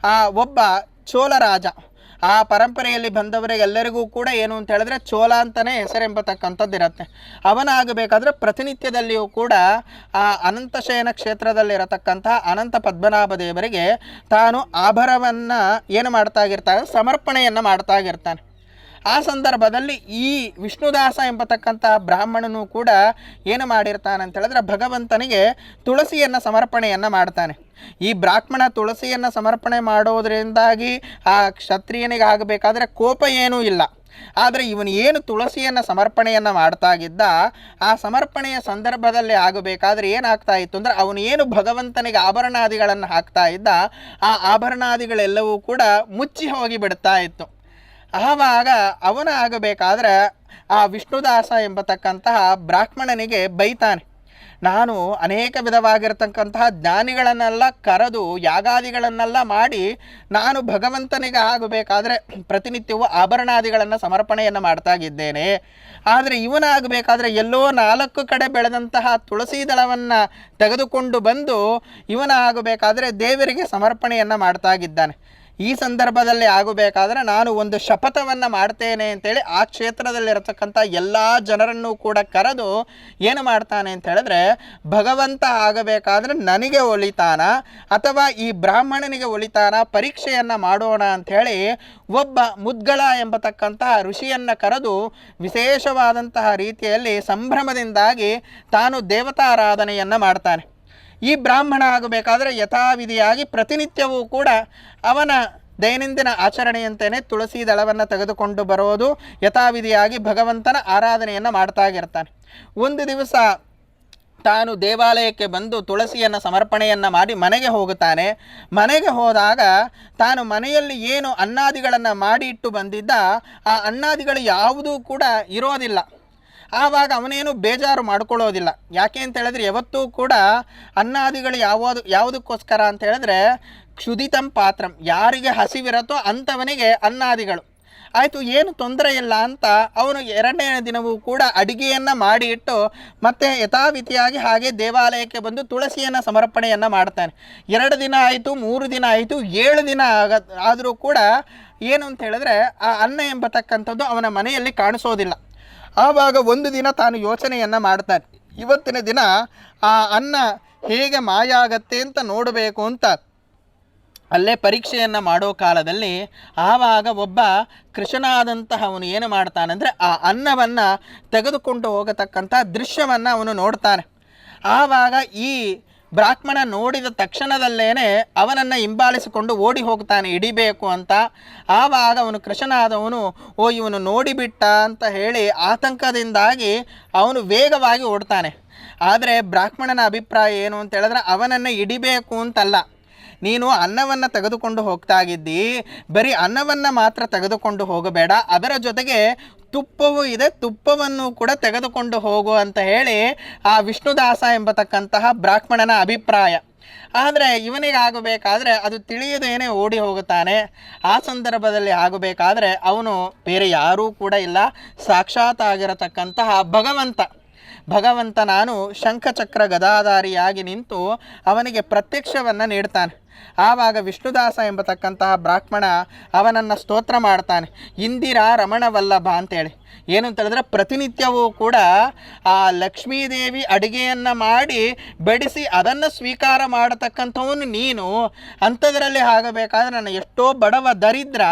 ಒಬ್ಬ ಚೋಳರಾಜ, ಆ ಪರಂಪರೆಯಲ್ಲಿ ಬಂದವರಿಗೆಲ್ಲರಿಗೂ ಕೂಡ ಏನು ಅಂತ ಹೇಳಿದ್ರೆ ಚೋಳ ಅಂತಲೇ ಹೆಸರೆಂಬತಕ್ಕಂಥದ್ದು ಇರುತ್ತೆ. ಅವನ ಆಗಬೇಕಾದ್ರೆ ಪ್ರತಿನಿತ್ಯದಲ್ಲಿಯೂ ಕೂಡ ಆ ಅನಂತಶಯನ ಕ್ಷೇತ್ರದಲ್ಲಿರತಕ್ಕಂತಹ ಅನಂತ ಪದ್ಮನಾಭ ದೇವರಿಗೆ ತಾನು ಆಭರಣವನ್ನು ಏನು ಮಾಡ್ತಾಗಿರ್ತಾನೆ, ಸಮರ್ಪಣೆಯನ್ನು ಮಾಡ್ತಾಗಿರ್ತಾನೆ. ಆ ಸಂದರ್ಭದಲ್ಲಿ ಈ ವಿಷ್ಣುದಾಸ ಎಂಬತಕ್ಕಂತಹ ಬ್ರಾಹ್ಮಣನು ಕೂಡ ಏನು ಮಾಡಿರ್ತಾನೆ ಅಂತ ಹೇಳಿದ್ರೆ ಭಗವಂತನಿಗೆ ತುಳಸಿಯನ್ನು ಸಮರ್ಪಣೆಯನ್ನು ಮಾಡ್ತಾನೆ. ಈ ಬ್ರಾಹ್ಮಣ ತುಳಸಿಯನ್ನು ಸಮರ್ಪಣೆ ಮಾಡೋದರಿಂದಾಗಿ ಆ ಕ್ಷತ್ರಿಯನಿಗೆ ಆಗಬೇಕಾದ್ರೆ ಕೋಪ ಏನೂ ಇಲ್ಲ. ಆದರೆ ಇವನು ಏನು ತುಳಸಿಯನ್ನು ಸಮರ್ಪಣೆಯನ್ನು ಮಾಡ್ತಾಗಿದ್ದ, ಆ ಸಮರ್ಪಣೆಯ ಸಂದರ್ಭದಲ್ಲಿ ಆಗಬೇಕಾದ್ರೆ ಏನಾಗ್ತಾ ಇತ್ತು ಅಂದರೆ ಅವನು ಏನು ಭಗವಂತನಿಗೆ ಆಭರಣಾದಿಗಳನ್ನು ಹಾಕ್ತಾ ಇದ್ದ, ಆ ಆಭರಣಾದಿಗಳೆಲ್ಲವೂ ಕೂಡ ಮುಚ್ಚಿ ಹೋಗಿ ಬಿಡ್ತಾ ಇತ್ತು. ಆವಾಗ ಅವನ ಆಗಬೇಕಾದ್ರೆ ಆ ವಿಷ್ಣುದಾಸ ಎಂಬತಕ್ಕಂತಹ ಬ್ರಾಹ್ಮಣನಿಗೆ ಬೈತಾನೆ, ನಾನು ಅನೇಕ ವಿಧವಾಗಿರತಕ್ಕಂತಹ ಜ್ಞಾನಿಗಳನ್ನೆಲ್ಲ ಕರೆದು ಯಾಗಾದಿಗಳನ್ನೆಲ್ಲ ಮಾಡಿ ನಾನು ಭಗವಂತನಿಗೆ ಆಗಬೇಕಾದ್ರೆ ಪ್ರತಿನಿತ್ಯವೂ ಆಭರಣಾದಿಗಳನ್ನು ಸಮರ್ಪಣೆಯನ್ನು ಮಾಡ್ತಾಗಿದ್ದೇನೆ. ಆದರೆ ಇವನಾಗಬೇಕಾದ್ರೆ ಎಲ್ಲೋ 4 ಕಡೆ ಬೆಳೆದಂತಹ ತುಳಸಿ ದಳವನ್ನು ತೆಗೆದುಕೊಂಡು ಬಂದು ಇವನ ಆಗಬೇಕಾದ್ರೆ ದೇವರಿಗೆ ಸಮರ್ಪಣೆಯನ್ನು ಮಾಡ್ತಾಗಿದ್ದಾನೆ. ಈ ಸಂದರ್ಭದಲ್ಲಿ ಆಗಬೇಕಾದ್ರೆ ನಾನು ಒಂದು ಶಪಥವನ್ನು ಮಾಡ್ತೇನೆ ಅಂತೇಳಿ ಆ ಕ್ಷೇತ್ರದಲ್ಲಿರತಕ್ಕಂಥ ಎಲ್ಲ ಜನರನ್ನು ಕೂಡ ಕರೆದು ಏನು ಮಾಡ್ತಾನೆ ಅಂತ ಹೇಳಿದ್ರೆ, ಭಗವಂತ ಆಗಬೇಕಾದ್ರೆ ನನಗೆ ಒಲಿತಾನ ಅಥವಾ ಈ ಬ್ರಾಹ್ಮಣನಿಗೆ ಒಲಿತಾನ ಪರೀಕ್ಷೆಯನ್ನು ಮಾಡೋಣ ಅಂಥೇಳಿ ಒಬ್ಬ ಮುದ್ಗಳ ಎಂಬತಕ್ಕಂತಹ ಋಷಿಯನ್ನು ಕರೆದು ವಿಶೇಷವಾದಂತಹ ರೀತಿಯಲ್ಲಿ ಸಂಭ್ರಮದಿಂದಾಗಿ ತಾನು ದೇವತಾರಾಧನೆಯನ್ನು ಮಾಡ್ತಾನೆ. ಈ ಬ್ರಾಹ್ಮಣ ಆಗಬೇಕಾದ್ರೆ ಯಥಾವಿಧಿಯಾಗಿ ಪ್ರತಿನಿತ್ಯವೂ ಕೂಡ ಅವನ ದೈನಂದಿನ ಆಚರಣೆಯಂತೆಯೇ ತುಳಸಿ ದಳವನ್ನು ತೆಗೆದುಕೊಂಡು ಬರೋದು, ಯಥಾವಿಧಿಯಾಗಿ ಭಗವಂತನ ಆರಾಧನೆಯನ್ನು ಮಾಡ್ತಾಗಿರ್ತಾನೆ. ಒಂದು ದಿವಸ ತಾನು ದೇವಾಲಯಕ್ಕೆ ಬಂದು ತುಳಸಿಯನ್ನು ಸಮರ್ಪಣೆಯನ್ನು ಮಾಡಿ ಮನೆಗೆ ಹೋಗುತ್ತಾನೆ. ಮನೆಗೆ ಹೋದಾಗ ತಾನು ಮನೆಯಲ್ಲಿ ಏನು ಅನ್ನಾದಿಗಳನ್ನು ಮಾಡಿ ಇಟ್ಟು ಬಂದಿದ್ದ ಆ ಅನ್ನಾದಿಗಳು ಯಾವುದೂ ಕೂಡ ಇರೋದಿಲ್ಲ. ಆವಾಗ ಅವನೇನು ಬೇಜಾರು ಮಾಡ್ಕೊಳ್ಳೋದಿಲ್ಲ. ಯಾಕೆ ಅಂತ ಹೇಳಿದ್ರೆ ಯಾವತ್ತೂ ಕೂಡ ಅನ್ನಾದಿಗಳು ಯಾವುದಕ್ಕೋಸ್ಕರ ಅಂತ ಹೇಳಿದ್ರೆ ಕ್ಷುದಿತಂ ಪಾತ್ರಂ, ಯಾರಿಗೆ ಹಸಿವಿರತ್ತೋ ಅಂಥವನಿಗೆ ಅನ್ನಾದಿಗಳು. ಆಯಿತು, ಏನು ತೊಂದರೆ ಇಲ್ಲ ಅಂತ ಅವನು 2ನೇ ದಿನವೂ ಕೂಡ ಅಡಿಗೆಯನ್ನು ಮಾಡಿ ಇಟ್ಟು ಮತ್ತೆ ಯಥಾವಿಧಿಯಾಗಿ ಹಾಗೆ ದೇವಾಲಯಕ್ಕೆ ಬಂದು ತುಳಸಿಯನ್ನು ಸಮರ್ಪಣೆಯನ್ನು ಮಾಡ್ತಾನೆ. 2 ದಿನ ಆಯಿತು, 3 ದಿನ ಆಯಿತು, 7 ದಿನ ಆದರೂ ಕೂಡ ಏನು ಅಂತ ಹೇಳಿದ್ರೆ ಆ ಅನ್ನ ಎಂಬತಕ್ಕಂಥದ್ದು ಅವನ ಮನೆಯಲ್ಲಿ ಕಾಣಿಸೋದಿಲ್ಲ. ಆವಾಗ ಒಂದು ದಿನ ತಾನು ಯೋಚನೆಯನ್ನು ಮಾಡ್ತಾನೆ, ಇವತ್ತಿನ ದಿನ ಆ ಅನ್ನ ಹೇಗೆ ಮಾಯ ಆಗತ್ತೆ ಅಂತ ನೋಡಬೇಕು ಅಂತ ಅಲ್ಲೇ ಪರೀಕ್ಷೆಯನ್ನು ಮಾಡೋ ಕಾಲದಲ್ಲಿ ಆವಾಗ ಒಬ್ಬ ಕೃಷ್ಣನಾದಂತಹ ಅವನು ಏನು ಮಾಡ್ತಾನಂದರೆ ಆ ಅನ್ನವನ್ನು ತೆಗೆದುಕೊಂಡು ಹೋಗತಕ್ಕಂಥ ದೃಶ್ಯವನ್ನು ಅವನು ನೋಡ್ತಾನೆ. ಆವಾಗ ಈ ಬ್ರಾಹ್ಮಣ ನೋಡಿದ ತಕ್ಷಣದಲ್ಲೇ ಅವನನ್ನು ಹಿಂಬಾಲಿಸಿಕೊಂಡು ಓಡಿ ಹೋಗ್ತಾನೆ ಹಿಡಿಬೇಕು ಅಂತ. ಆವಾಗ ಅವನು ಕೃಷ್ಣನಾದವನು ಇವನು ನೋಡಿಬಿಟ್ಟ ಅಂತ ಹೇಳಿ ಆತಂಕದಿಂದಾಗಿ ಅವನು ವೇಗವಾಗಿ ಓಡ್ತಾನೆ. ಆದರೆ ಬ್ರಾಹ್ಮಣನ ಅಭಿಪ್ರಾಯ ಏನು ಅಂತ ಹೇಳಿದ್ರೆ ಅವನನ್ನು ಹಿಡಿಬೇಕು ಅಂತಲ್ಲ, ನೀನು ಅನ್ನವನ್ನು ತೆಗೆದುಕೊಂಡು ಹೋಗ್ತಾಗಿದ್ದಿ, ಬರೀ ಅನ್ನವನ್ನು ಮಾತ್ರ ತೆಗೆದುಕೊಂಡು ಹೋಗಬೇಡ, ಅದರ ಜೊತೆಗೆ ತುಪ್ಪವೂ ಇದೆ, ತುಪ್ಪವನ್ನು ಕೂಡ ತೆಗೆದುಕೊಂಡು ಹೋಗು ಅಂತ ಹೇಳಿ ಆ ವಿಷ್ಣುದಾಸ ಎಂಬತಕ್ಕಂತಹ ಬ್ರಾಹ್ಮಣನ ಅಭಿಪ್ರಾಯ. ಆದರೆ ಇವನಿಗೆ ಆಗಬೇಕಾದ್ರೆ ಅದು ತಿಳಿಯದೇನೆ ಓಡಿ ಹೋಗುತ್ತಾನೆ. ಆ ಸಂದರ್ಭದಲ್ಲಿ ಆಗಬೇಕಾದ್ರೆ ಅವನು ಬೇರೆ ಯಾರೂ ಕೂಡ ಇಲ್ಲ, ಸಾಕ್ಷಾತ್ ಆಗಿರತಕ್ಕಂತಹ ಭಗವಂತ ನಾನು ಶಂಖಚಕ್ರ ಗದಾಧಾರಿಯಾಗಿ ನಿಂತು ಅವನಿಗೆ ಪ್ರತ್ಯಕ್ಷವನ್ನು ನೀಡ್ತಾನೆ. ಆವಾಗ ವಿಷ್ಣುದಾಸ ಎಂಬತಕ್ಕಂತಹ ಬ್ರಾಹ್ಮಣ ಅವನನ್ನು ಸ್ತೋತ್ರ ಮಾಡ್ತಾನೆ, ಇಂದಿರಾ ರಮಣ ವಲ್ಲಭ ಅಂತೇಳಿ. ಏನು ಅಂತ ಹೇಳಿದ್ರೆ ಪ್ರತಿನಿತ್ಯವೂ ಕೂಡ ಆ ಲಕ್ಷ್ಮೀದೇವಿ ಅಡುಗೆಯನ್ನು ಮಾಡಿ ಬಡಿಸಿ ಅದನ್ನು ಸ್ವೀಕಾರ ಮಾಡತಕ್ಕಂಥವನು ನೀನು. ಅಂಥದ್ರಲ್ಲಿ ಆಗಬೇಕಾದ್ರೆ ನನ್ನ ಎಷ್ಟೋ ಬಡವ ದರಿದ್ರ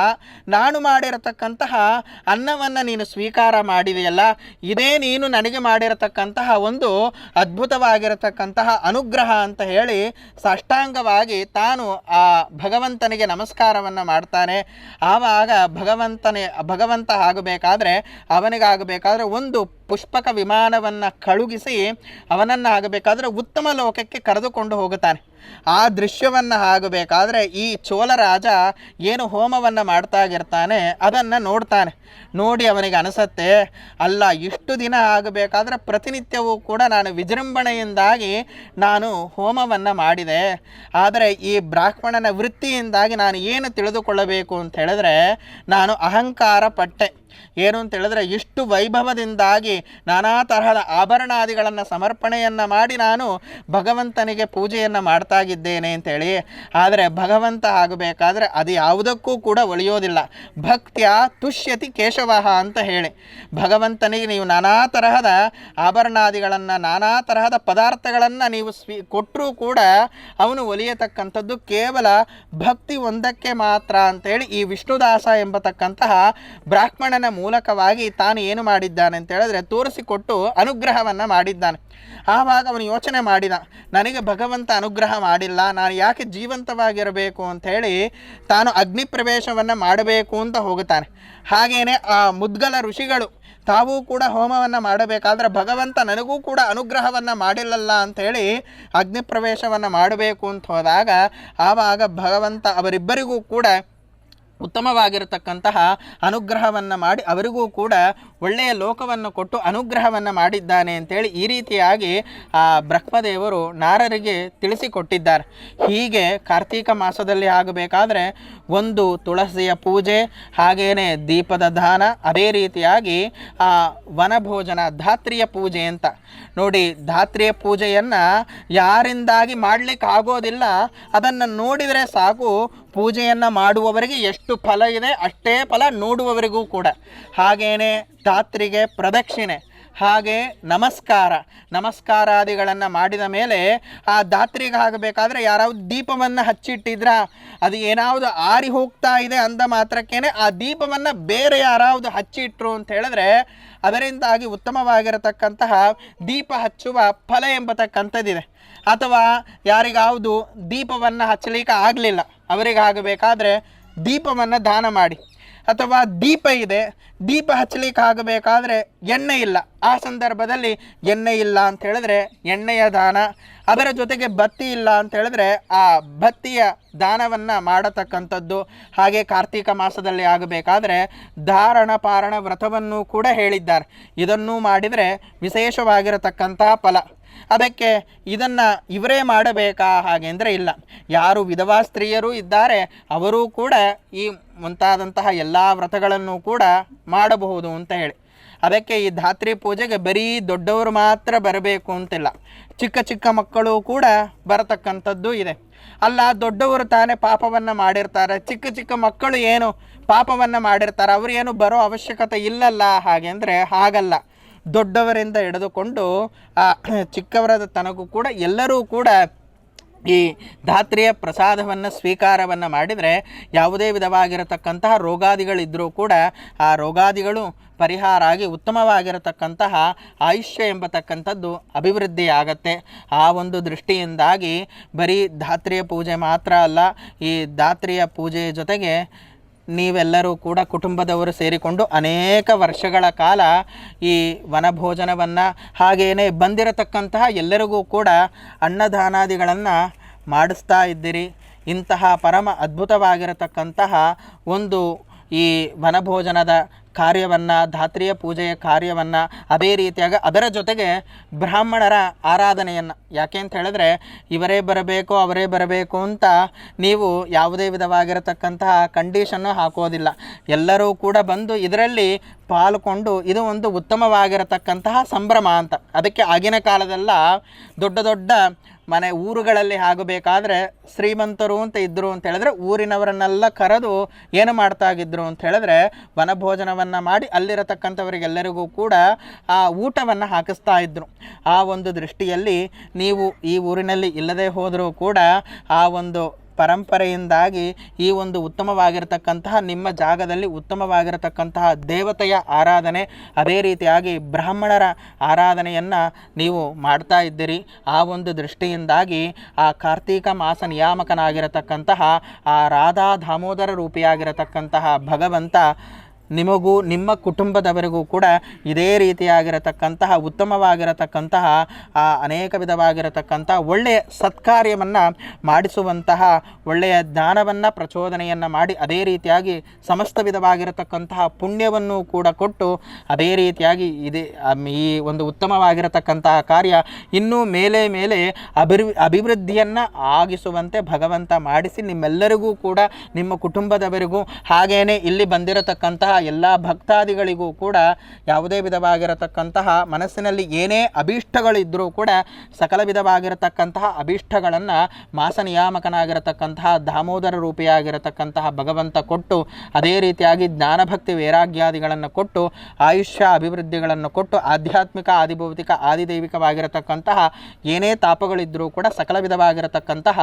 ನಾನು ಮಾಡಿರತಕ್ಕಂತಹ ಅನ್ನವನ್ನು ನೀನು ಸ್ವೀಕಾರ ಮಾಡಿದೆಯಲ್ಲ, ಇದೇ ನೀನು ನನಗೆ ಮಾಡಿರತಕ್ಕಂತಹ ಒಂದು ಅದ್ಭುತವಾಗಿರತಕ್ಕಂತಹ ಅನುಗ್ರಹ ಅಂತ ಹೇಳಿ ಸಾಷ್ಟಾಂಗವಾಗಿ ತಾನು ಆ ಭಗವಂತನಿಗೆ ನಮಸ್ಕಾರವನ್ನು ಮಾಡ್ತಾನೆ. ಆವಾಗ ಭಗವಂತ ಆಗಬೇಕಾದ್ರೆ ಅವನಿಗಾಗಬೇಕಾದ್ರೆ ಒಂದು ಪುಷ್ಪಕ ವಿಮಾನವನ್ನು ಕಳುಹಿಸಿ ಅವನನ್ನು ಆಗಬೇಕಾದ್ರೆ ಉತ್ತಮ ಲೋಕಕ್ಕೆ ಕರೆದುಕೊಂಡು ಹೋಗುತ್ತಾನೆ. ಆ ದೃಶ್ಯವನ್ನು ಆಗಬೇಕಾದ್ರೆ ಈ ಚೋಳರಾಜ ಏನು ಹೋಮವನ್ನು ಮಾಡ್ತಾಗಿರ್ತಾನೆ ಅದನ್ನು ನೋಡ್ತಾನೆ. ನೋಡಿ ಅವನಿಗೆ ಅನಿಸತ್ತೆ, ಅಲ್ಲ ಇಷ್ಟು ದಿನ ಆಗಬೇಕಾದ್ರೆ ಪ್ರತಿನಿತ್ಯವೂ ಕೂಡ ನಾನು ವಿಜೃಂಭಣೆಯಿಂದಾಗಿ ನಾನು ಹೋಮವನ್ನು ಮಾಡಿದೆ, ಆದರೆ ಈ ಬ್ರಾಹ್ಮಣನ ವೃತ್ತಿಯಿಂದಾಗಿ ನಾನು ಏನು ತಿಳಿದುಕೊಳ್ಳಬೇಕು ಅಂತ ಹೇಳಿದ್ರೆ ನಾನು ಅಹಂಕಾರ ಪಟ್ಟೆ. ಏನು ಅಂತ ಹೇಳಿದ್ರೆ ಇಷ್ಟು ವೈಭವದಿಂದಾಗಿ ನಾನಾ ತರಹದ ಆಭರಣಾದಿಗಳನ್ನು ಸಮರ್ಪಣೆಯನ್ನು ಮಾಡಿ ನಾನು ಭಗವಂತನಿಗೆ ಪೂಜೆಯನ್ನು ಮಾಡ್ತಾಗಿದ್ದೇನೆ ಅಂತೇಳಿ. ಆದರೆ ಭಗವಂತ ಆಗಬೇಕಾದ್ರೆ ಅದು ಯಾವುದಕ್ಕೂ ಕೂಡ ಒಲಿಯೋದಿಲ್ಲ. ಭಕ್ತ್ಯ ತುಷ್ಯತಿ ಕೇಶವಃ ಅಂತ ಹೇಳಿ ಭಗವಂತನಿಗೆ ನೀವು ನಾನಾ ತರಹದ ಆಭರಣಾದಿಗಳನ್ನು ನಾನಾ ತರಹದ ಪದಾರ್ಥಗಳನ್ನು ನೀವು ಕೊಟ್ಟರೂ ಕೂಡ ಅವನು ಒಲಿಯತಕ್ಕಂಥದ್ದು ಕೇವಲ ಭಕ್ತಿ ಒಂದಕ್ಕೆ ಮಾತ್ರ ಅಂತೇಳಿ ಈ ವಿಷ್ಣುದಾಸ ಎಂಬತಕ್ಕಂತಹ ಬ್ರಾಹ್ಮಣನ ಮೂಲಕವಾಗಿ ತಾನು ಏನು ಮಾಡಿದ್ದಾನೆ ಅಂತ ಹೇಳಿದ್ರೆ ತೋರಿಸಿಕೊಟ್ಟು ಅನುಗ್ರಹವನ್ನು ಮಾಡಿದ್ದಾನೆ. ಆವಾಗ ಅವನು ಯೋಚನೆ ಮಾಡಿದ, ನನಗೆ ಭಗವಂತ ಅನುಗ್ರಹ ಮಾಡಿಲ್ಲ, ನಾನು ಯಾಕೆ ಜೀವಂತವಾಗಿರಬೇಕು ಅಂಥೇಳಿ ತಾನು ಅಗ್ನಿ ಪ್ರವೇಶವನ್ನು ಮಾಡಬೇಕು ಅಂತ ಹೋಗುತ್ತಾನೆ. ಹಾಗೇನೆ ಆ ಮುದ್ಗಲ ಋಷಿಗಳು ತಾವೂ ಕೂಡ ಹೋಮವನ್ನು ಮಾಡಬೇಕಾದ್ರೆ ಭಗವಂತ ನನಗೂ ಕೂಡ ಅನುಗ್ರಹವನ್ನು ಮಾಡಿಲ್ಲಲ್ಲ ಅಂಥೇಳಿ ಅಗ್ನಿ ಪ್ರವೇಶವನ್ನು ಮಾಡಬೇಕು ಅಂತ ಹೋದಾಗ ಆವಾಗ ಭಗವಂತ ಅವರಿಬ್ಬರಿಗೂ ಕೂಡ ಉತ್ತಮವಾಗಿರತಕ್ಕಂತಹ ಅನುಗ್ರಹವನ್ನು ಮಾಡಿ ಅವರಿಗೂ ಕೂಡ ಒಳ್ಳೆಯ ಲೋಕವನ್ನು ಕೊಟ್ಟು ಅನುಗ್ರಹವನ್ನು ಮಾಡಿದ್ದಾನೆ ಅಂತೇಳಿ ಈ ರೀತಿಯಾಗಿ ಆ ಬ್ರಹ್ಮದೇವರು ನಾರರಿಗೆ ತಿಳಿಸಿಕೊಟ್ಟಿದ್ದಾರೆ. ಹೀಗೆ ಕಾರ್ತೀಕ ಮಾಸದಲ್ಲಿ ಆಗಬೇಕಾದ್ರೆ ಒಂದು ತುಳಸಿಯ ಪೂಜೆ, ಹಾಗೇನೆ ದೀಪದ ದಾನ, ಅದೇ ರೀತಿಯಾಗಿ ಆ ವನಭೋಜನ ಧಾತ್ರಿಯ ಪೂಜೆ ಅಂತ ನೋಡಿ. ಧಾತ್ರಿಯ ಪೂಜೆಯನ್ನು ಯಾರಿಂದಾಗಿ ಮಾಡಲಿಕ್ಕೆ ಆಗೋದಿಲ್ಲ, ಅದನ್ನು ನೋಡಿದರೆ ಸಾಕು ಪೂಜೆಯನ್ನು ಮಾಡುವವರಿಗೆ ಎಷ್ಟು ಫಲ ಇದೆ ಅಷ್ಟೇ ಫಲ ನೋಡುವವರಿಗೂ ಕೂಡ. ಹಾಗೇನೆ ಧಾತ್ರಿಗೆ ಪ್ರದಕ್ಷಿಣೆ, ಹಾಗೆ ನಮಸ್ಕಾರಾದಿಗಳನ್ನು ಮಾಡಿದ ಮೇಲೆ ಆ ಧಾತ್ರಿಗೆ ಆಗಬೇಕಾದ್ರೆ ಯಾರಾவது ದೀಪವನ್ನು ಹಚ್ಚಿಟ್ಟಿದ್ರ ಅದು ಏನಾವುದು ಆರಿ ಹೋಗ್ತಾ ಇದೆ ಅಂದ ಮಾತ್ರಕ್ಕೇನೆ ಆ ದೀಪವನ್ನು ಬೇರೆ ಯಾರಾವುದು ಹಚ್ಚಿಟ್ರು ಅಂತ ಹೇಳಿದ್ರೆ ಅದರಿಂದಾಗಿ ಉತ್ತಮವಾಗಿರತಕ್ಕಂತಹ ದೀಪ ಹಚ್ಚುವ ಫಲ ಎಂಬತಕ್ಕಂಥದ್ದಿದೆ. ಅಥವಾ ಯಾರಿಗಾವುದು ದೀಪವನ್ನು ಹಚ್ಚಲಿಕ್ಕೆ ಆಗಲಿಲ್ಲ ಅವರಿಗಾಗಬೇಕಾದ್ರೆ ದೀಪವನ್ನು ದಾನ ಮಾಡಿ. ಅಥವಾ ದೀಪ ಇದೆ, ದೀಪ ಹಚ್ಚಲಿಕ್ಕೆ ಆಗಬೇಕಾದ್ರೆ ಎಣ್ಣೆ ಇಲ್ಲ, ಆ ಸಂದರ್ಭದಲ್ಲಿ ಎಣ್ಣೆ ಇಲ್ಲ ಅಂತ ಹೇಳಿದ್ರೆ ಎಣ್ಣೆಯ ದಾನ. ಅದರ ಜೊತೆಗೆ ಬತ್ತಿ ಇಲ್ಲ ಅಂತ ಹೇಳಿದ್ರೆ ಆ ಬತ್ತಿಯ ದಾನವನ್ನು ಮಾಡತಕ್ಕಂಥದ್ದು. ಹಾಗೆ ಕಾರ್ತೀಕ ಮಾಸದಲ್ಲಿ ಆಗಬೇಕಾದ್ರೆ ಧಾರಣ ಪಾರಣ ವ್ರತವನ್ನು ಕೂಡ ಹೇಳಿದ್ದಾರೆ. ಇದನ್ನು ಮಾಡಿದರೆ ವಿಶೇಷವಾಗಿರತಕ್ಕಂತಹ ಫಲ. ಅದಕ್ಕೆ ಇದನ್ನು ಇವರೇ ಮಾಡಬೇಕಾ ಹಾಗೆಂದರೆ ಇಲ್ಲ, ಯಾರು ವಿಧವಾ ಸ್ತ್ರೀಯರು ಇದ್ದಾರೆ ಅವರೂ ಕೂಡ ಈ ಮುಂತಾದಂತಹ ಎಲ್ಲ ವ್ರತಗಳನ್ನು ಕೂಡ ಮಾಡಬಹುದು ಅಂತ ಹೇಳಿ. ಅದಕ್ಕೆ ಈ ಧಾತ್ರಿ ಪೂಜೆಗೆ ಬರೀ ದೊಡ್ಡವರು ಮಾತ್ರ ಬರಬೇಕು ಅಂತಿಲ್ಲ, ಚಿಕ್ಕ ಚಿಕ್ಕ ಮಕ್ಕಳು ಕೂಡ ಬರತಕ್ಕಂಥದ್ದು ಇದೆ. ಅಲ್ಲ, ದೊಡ್ಡವರು ತಾನೇ ಪಾಪವನ್ನು ಮಾಡಿರ್ತಾರೆ, ಚಿಕ್ಕ ಚಿಕ್ಕ ಮಕ್ಕಳು ಏನು ಪಾಪವನ್ನು ಮಾಡಿರ್ತಾರೆ, ಅವರು ಏನು ಬರೋ ಅವಶ್ಯಕತೆ ಇಲ್ಲಲ್ಲ ಹಾಗೆಂದರೆ ಹಾಗಲ್ಲ. ದೊಡ್ಡವರಿಂದ ಹಿಡಿದುಕೊಂಡು ಚಿಕ್ಕವರದ ತನಗೂ ಕೂಡ ಎಲ್ಲರೂ ಕೂಡ ಈ ಧಾತ್ರಿಯ ಪ್ರಸಾದವನ್ನು ಸ್ವೀಕಾರವನ್ನು ಮಾಡಿದರೆ ಯಾವುದೇ ವಿಧವಾಗಿರತಕ್ಕಂತಹ ರೋಗಾದಿಗಳಿದ್ದರೂ ಕೂಡ ಆ ರೋಗಾದಿಗಳು ಪರಿಹಾರ ಆಗಿ ಉತ್ತಮವಾಗಿರತಕ್ಕಂತಹ ಆಯುಷ್ಯ ಎಂಬತಕ್ಕಂಥದ್ದು ಅಭಿವೃದ್ಧಿಯಾಗತ್ತೆ. ಆ ಒಂದು ದೃಷ್ಟಿಯಿಂದಾಗಿ ಬರೀ ಧಾತ್ರಿಯ ಪೂಜೆ ಮಾತ್ರ ಅಲ್ಲ, ಈ ಧಾತ್ರಿಯ ಪೂಜೆಯ ಜೊತೆಗೆ ನೀವೆಲ್ಲರೂ ಕೂಡ ಕುಟುಂಬದವರು ಸೇರಿಕೊಂಡು ಅನೇಕ ವರ್ಷಗಳ ಕಾಲ ಈ ವನಭೋಜನವನ್ನು ಹಾಗೆಯೇ ಬಂದಿರತಕ್ಕಂತಹ ಎಲ್ಲರಿಗೂ ಕೂಡ ಅನ್ನದಾನಾದಿಗಳನ್ನು ಮಾಡಿಸ್ತಾ ಇದ್ದೀರಿ. ಇಂತಹ ಪರಮ ಅದ್ಭುತವಾಗಿರತಕ್ಕಂತಹ ಒಂದು ಈ ವನಭೋಜನದ ಕಾರ್ಯವನ್ನು, ಧಾತ್ರಿಯ ಪೂಜೆಯ ಕಾರ್ಯವನ್ನು, ಅದೇ ರೀತಿಯಾಗಿ ಅದರ ಜೊತೆಗೆ ಬ್ರಾಹ್ಮಣರ ಆರಾಧನೆಯನ್ನು, ಯಾಕೆ ಅಂತ ಹೇಳಿದ್ರೆ ಇವರೇ ಬರಬೇಕು ಅವರೇ ಬರಬೇಕು ಅಂತ ನೀವು ಯಾವುದೇ ವಿಧವಾಗಿರತಕ್ಕಂತಹ ಕಂಡೀಷನ್ನು ಹಾಕೋದಿಲ್ಲ. ಎಲ್ಲರೂ ಕೂಡ ಬಂದು ಇದರಲ್ಲಿ ಪಾಲ್ಗೊಂಡು ಇದು ಒಂದು ಉತ್ತಮವಾಗಿರತಕ್ಕಂತಹ ಸಂಭ್ರಮ ಅಂತ. ಅದಕ್ಕೆ ಆಗಿನ ಕಾಲದೆಲ್ಲ ದೊಡ್ಡ ದೊಡ್ಡ ಮನೆ ಊರುಗಳಲ್ಲಿ ಆಗಬೇಕಾದ್ರೆ ಶ್ರೀಮಂತರು ಅಂತ ಇದ್ದರು ಅಂತ ಹೇಳಿದ್ರೆ ಊರಿನವರನ್ನೆಲ್ಲ ಕರೆದು ಏನು ಮಾಡ್ತಾಗಿದ್ರು ಅಂತ ಹೇಳಿದ್ರೆ ವನಭೋಜನವನ್ನು ಮಾಡಿ ಅಲ್ಲಿರತಕ್ಕಂಥವರಿಗೆಲ್ಲರಿಗೂ ಕೂಡ ಆ ಊಟವನ್ನು ಹಾಕಿಸ್ತಾ ಇದ್ದರು. ಆ ಒಂದು ದೃಷ್ಟಿಯಲ್ಲಿ ನೀವು ಈ ಊರಿನಲ್ಲಿ ಇಲ್ಲದೆ ಹೋದರೂ ಕೂಡ ಆ ಒಂದು ಪರಂಪರೆಯಿಂದಾಗಿ ಈ ಒಂದು ಉತ್ತಮವಾಗಿರತಕ್ಕಂತಹ ನಿಮ್ಮ ಜಾಗದಲ್ಲಿ ಉತ್ತಮವಾಗಿರತಕ್ಕಂತಹ ದೇವತೆಯ ಆರಾಧನೆ, ಅದೇ ರೀತಿಯಾಗಿ ಬ್ರಾಹ್ಮಣರ ಆರಾಧನೆಯನ್ನು ನೀವು ಮಾಡ್ತಾ ಇದ್ದೀರಿ. ಆ ಒಂದು ದೃಷ್ಟಿಯಿಂದಾಗಿ ಆ ಕಾರ್ತೀಕ ಮಾಸ ನಿಯಾಮಕನಾಗಿರತಕ್ಕಂತಹ ಆ ರಾಧಾ ದಾಮೋದರ ರೂಪಿಯಾಗಿರತಕ್ಕಂತಹ ಭಗವಂತ ನಿಮಗೂ ನಿಮ್ಮ ಕುಟುಂಬದವರಿಗೂ ಕೂಡ ಇದೇ ರೀತಿಯಾಗಿರತಕ್ಕಂತಹ ಉತ್ತಮವಾಗಿರತಕ್ಕಂತಹ ಅನೇಕ ವಿಧವಾಗಿರತಕ್ಕಂಥ ಒಳ್ಳೆಯ ಸತ್ಕಾರ್ಯವನ್ನು ಮಾಡಿಸುವಂತಹ ಒಳ್ಳೆಯ ಜ್ಞಾನವನ್ನು ಪ್ರಚೋದನೆಯನ್ನು ಮಾಡಿ ಅದೇ ರೀತಿಯಾಗಿ ಸಮಸ್ತ ವಿಧವಾಗಿರತಕ್ಕಂತಹ ಪುಣ್ಯವನ್ನು ಕೂಡ ಕೊಟ್ಟು ಅದೇ ರೀತಿಯಾಗಿ ಇದೇ ಈ ಒಂದು ಉತ್ತಮವಾಗಿರತಕ್ಕಂತಹ ಕಾರ್ಯ ಇನ್ನೂ ಮೇಲೆ ಮೇಲೆ ಅಭಿವೃದ್ಧಿಯನ್ನು ಆಗಿಸುವಂತೆ ಭಗವಂತ ಮಾಡಿಸಿ ನಿಮ್ಮೆಲ್ಲರಿಗೂ ಕೂಡ ನಿಮ್ಮ ಕುಟುಂಬದವರಿಗೂ ಹಾಗೇನೆ ಇಲ್ಲಿ ಬಂದಿರತಕ್ಕಂತಹ ಎಲ್ಲ ಭಕ್ತಾದಿಗಳಿಗೂ ಕೂಡ ಯಾವುದೇ ವಿಧವಾಗಿರತಕ್ಕಂತಹ ಮನಸ್ಸಿನಲ್ಲಿ ಏನೇ ಅಭೀಷ್ಟಗಳಿದ್ದರೂ ಕೂಡ ಸಕಲ ವಿಧವಾಗಿರತಕ್ಕಂತಹ ಅಭೀಷ್ಟಗಳನ್ನು ಮಾಸ ನಿಯಾಮಕನಾಗಿರತಕ್ಕಂತಹ ದಾಮೋದರ ರೂಪಿಯಾಗಿರತಕ್ಕಂತಹ ಭಗವಂತ ಕೊಟ್ಟು ಅದೇ ರೀತಿಯಾಗಿ ಜ್ಞಾನಭಕ್ತಿ ವೈರಾಗ್ಯಾದಿಗಳನ್ನು ಕೊಟ್ಟು ಆಯುಷ್ಯ ಅಭಿವೃದ್ಧಿಗಳನ್ನು ಕೊಟ್ಟು ಆಧ್ಯಾತ್ಮಿಕ ಆದಿಭೌತಿಕ ಆದಿದೈವಿಕವಾಗಿರತಕ್ಕಂತಹ ಏನೇ ತಾಪಗಳಿದ್ದರೂ ಕೂಡ ಸಕಲ ವಿಧವಾಗಿರತಕ್ಕಂತಹ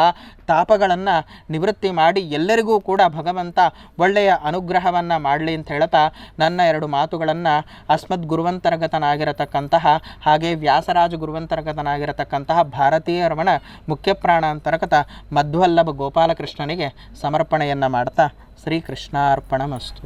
ತಾಪಗಳನ್ನು ನಿವೃತ್ತಿ ಮಾಡಿ ಎಲ್ಲರಿಗೂ ಕೂಡ ಭಗವಂತ ಒಳ್ಳೆಯ ಅನುಗ್ರಹವನ್ನು ಮಾಡಲಿ ಅಂತ ಹೇಳ್ತಾ ನನ್ನ ಎರಡು ಮಾತುಗಳನ್ನು ಅಸ್ಮದ್ ಗುರುವಂತರ್ಗತನಾಗಿರತಕ್ಕಂತಹ ಹಾಗೆ ವ್ಯಾಸರಾಜ ಗುರುವಂತರ್ಗತನಾಗಿರತಕ್ಕಂತಹ ಭಾರತೀಯ ರಮಣ ಮುಖ್ಯಪ್ರಾಣಾಂತರ್ಗತ ಮಧ್ವಲ್ಲಭ ಗೋಪಾಲಕೃಷ್ಣನಿಗೆ ಸಮರ್ಪಣೆಯನ್ನು ಮಾಡ್ತಾ ಶ್ರೀಕೃಷ್ಣಾರ್ಪಣಮಸ್ತು.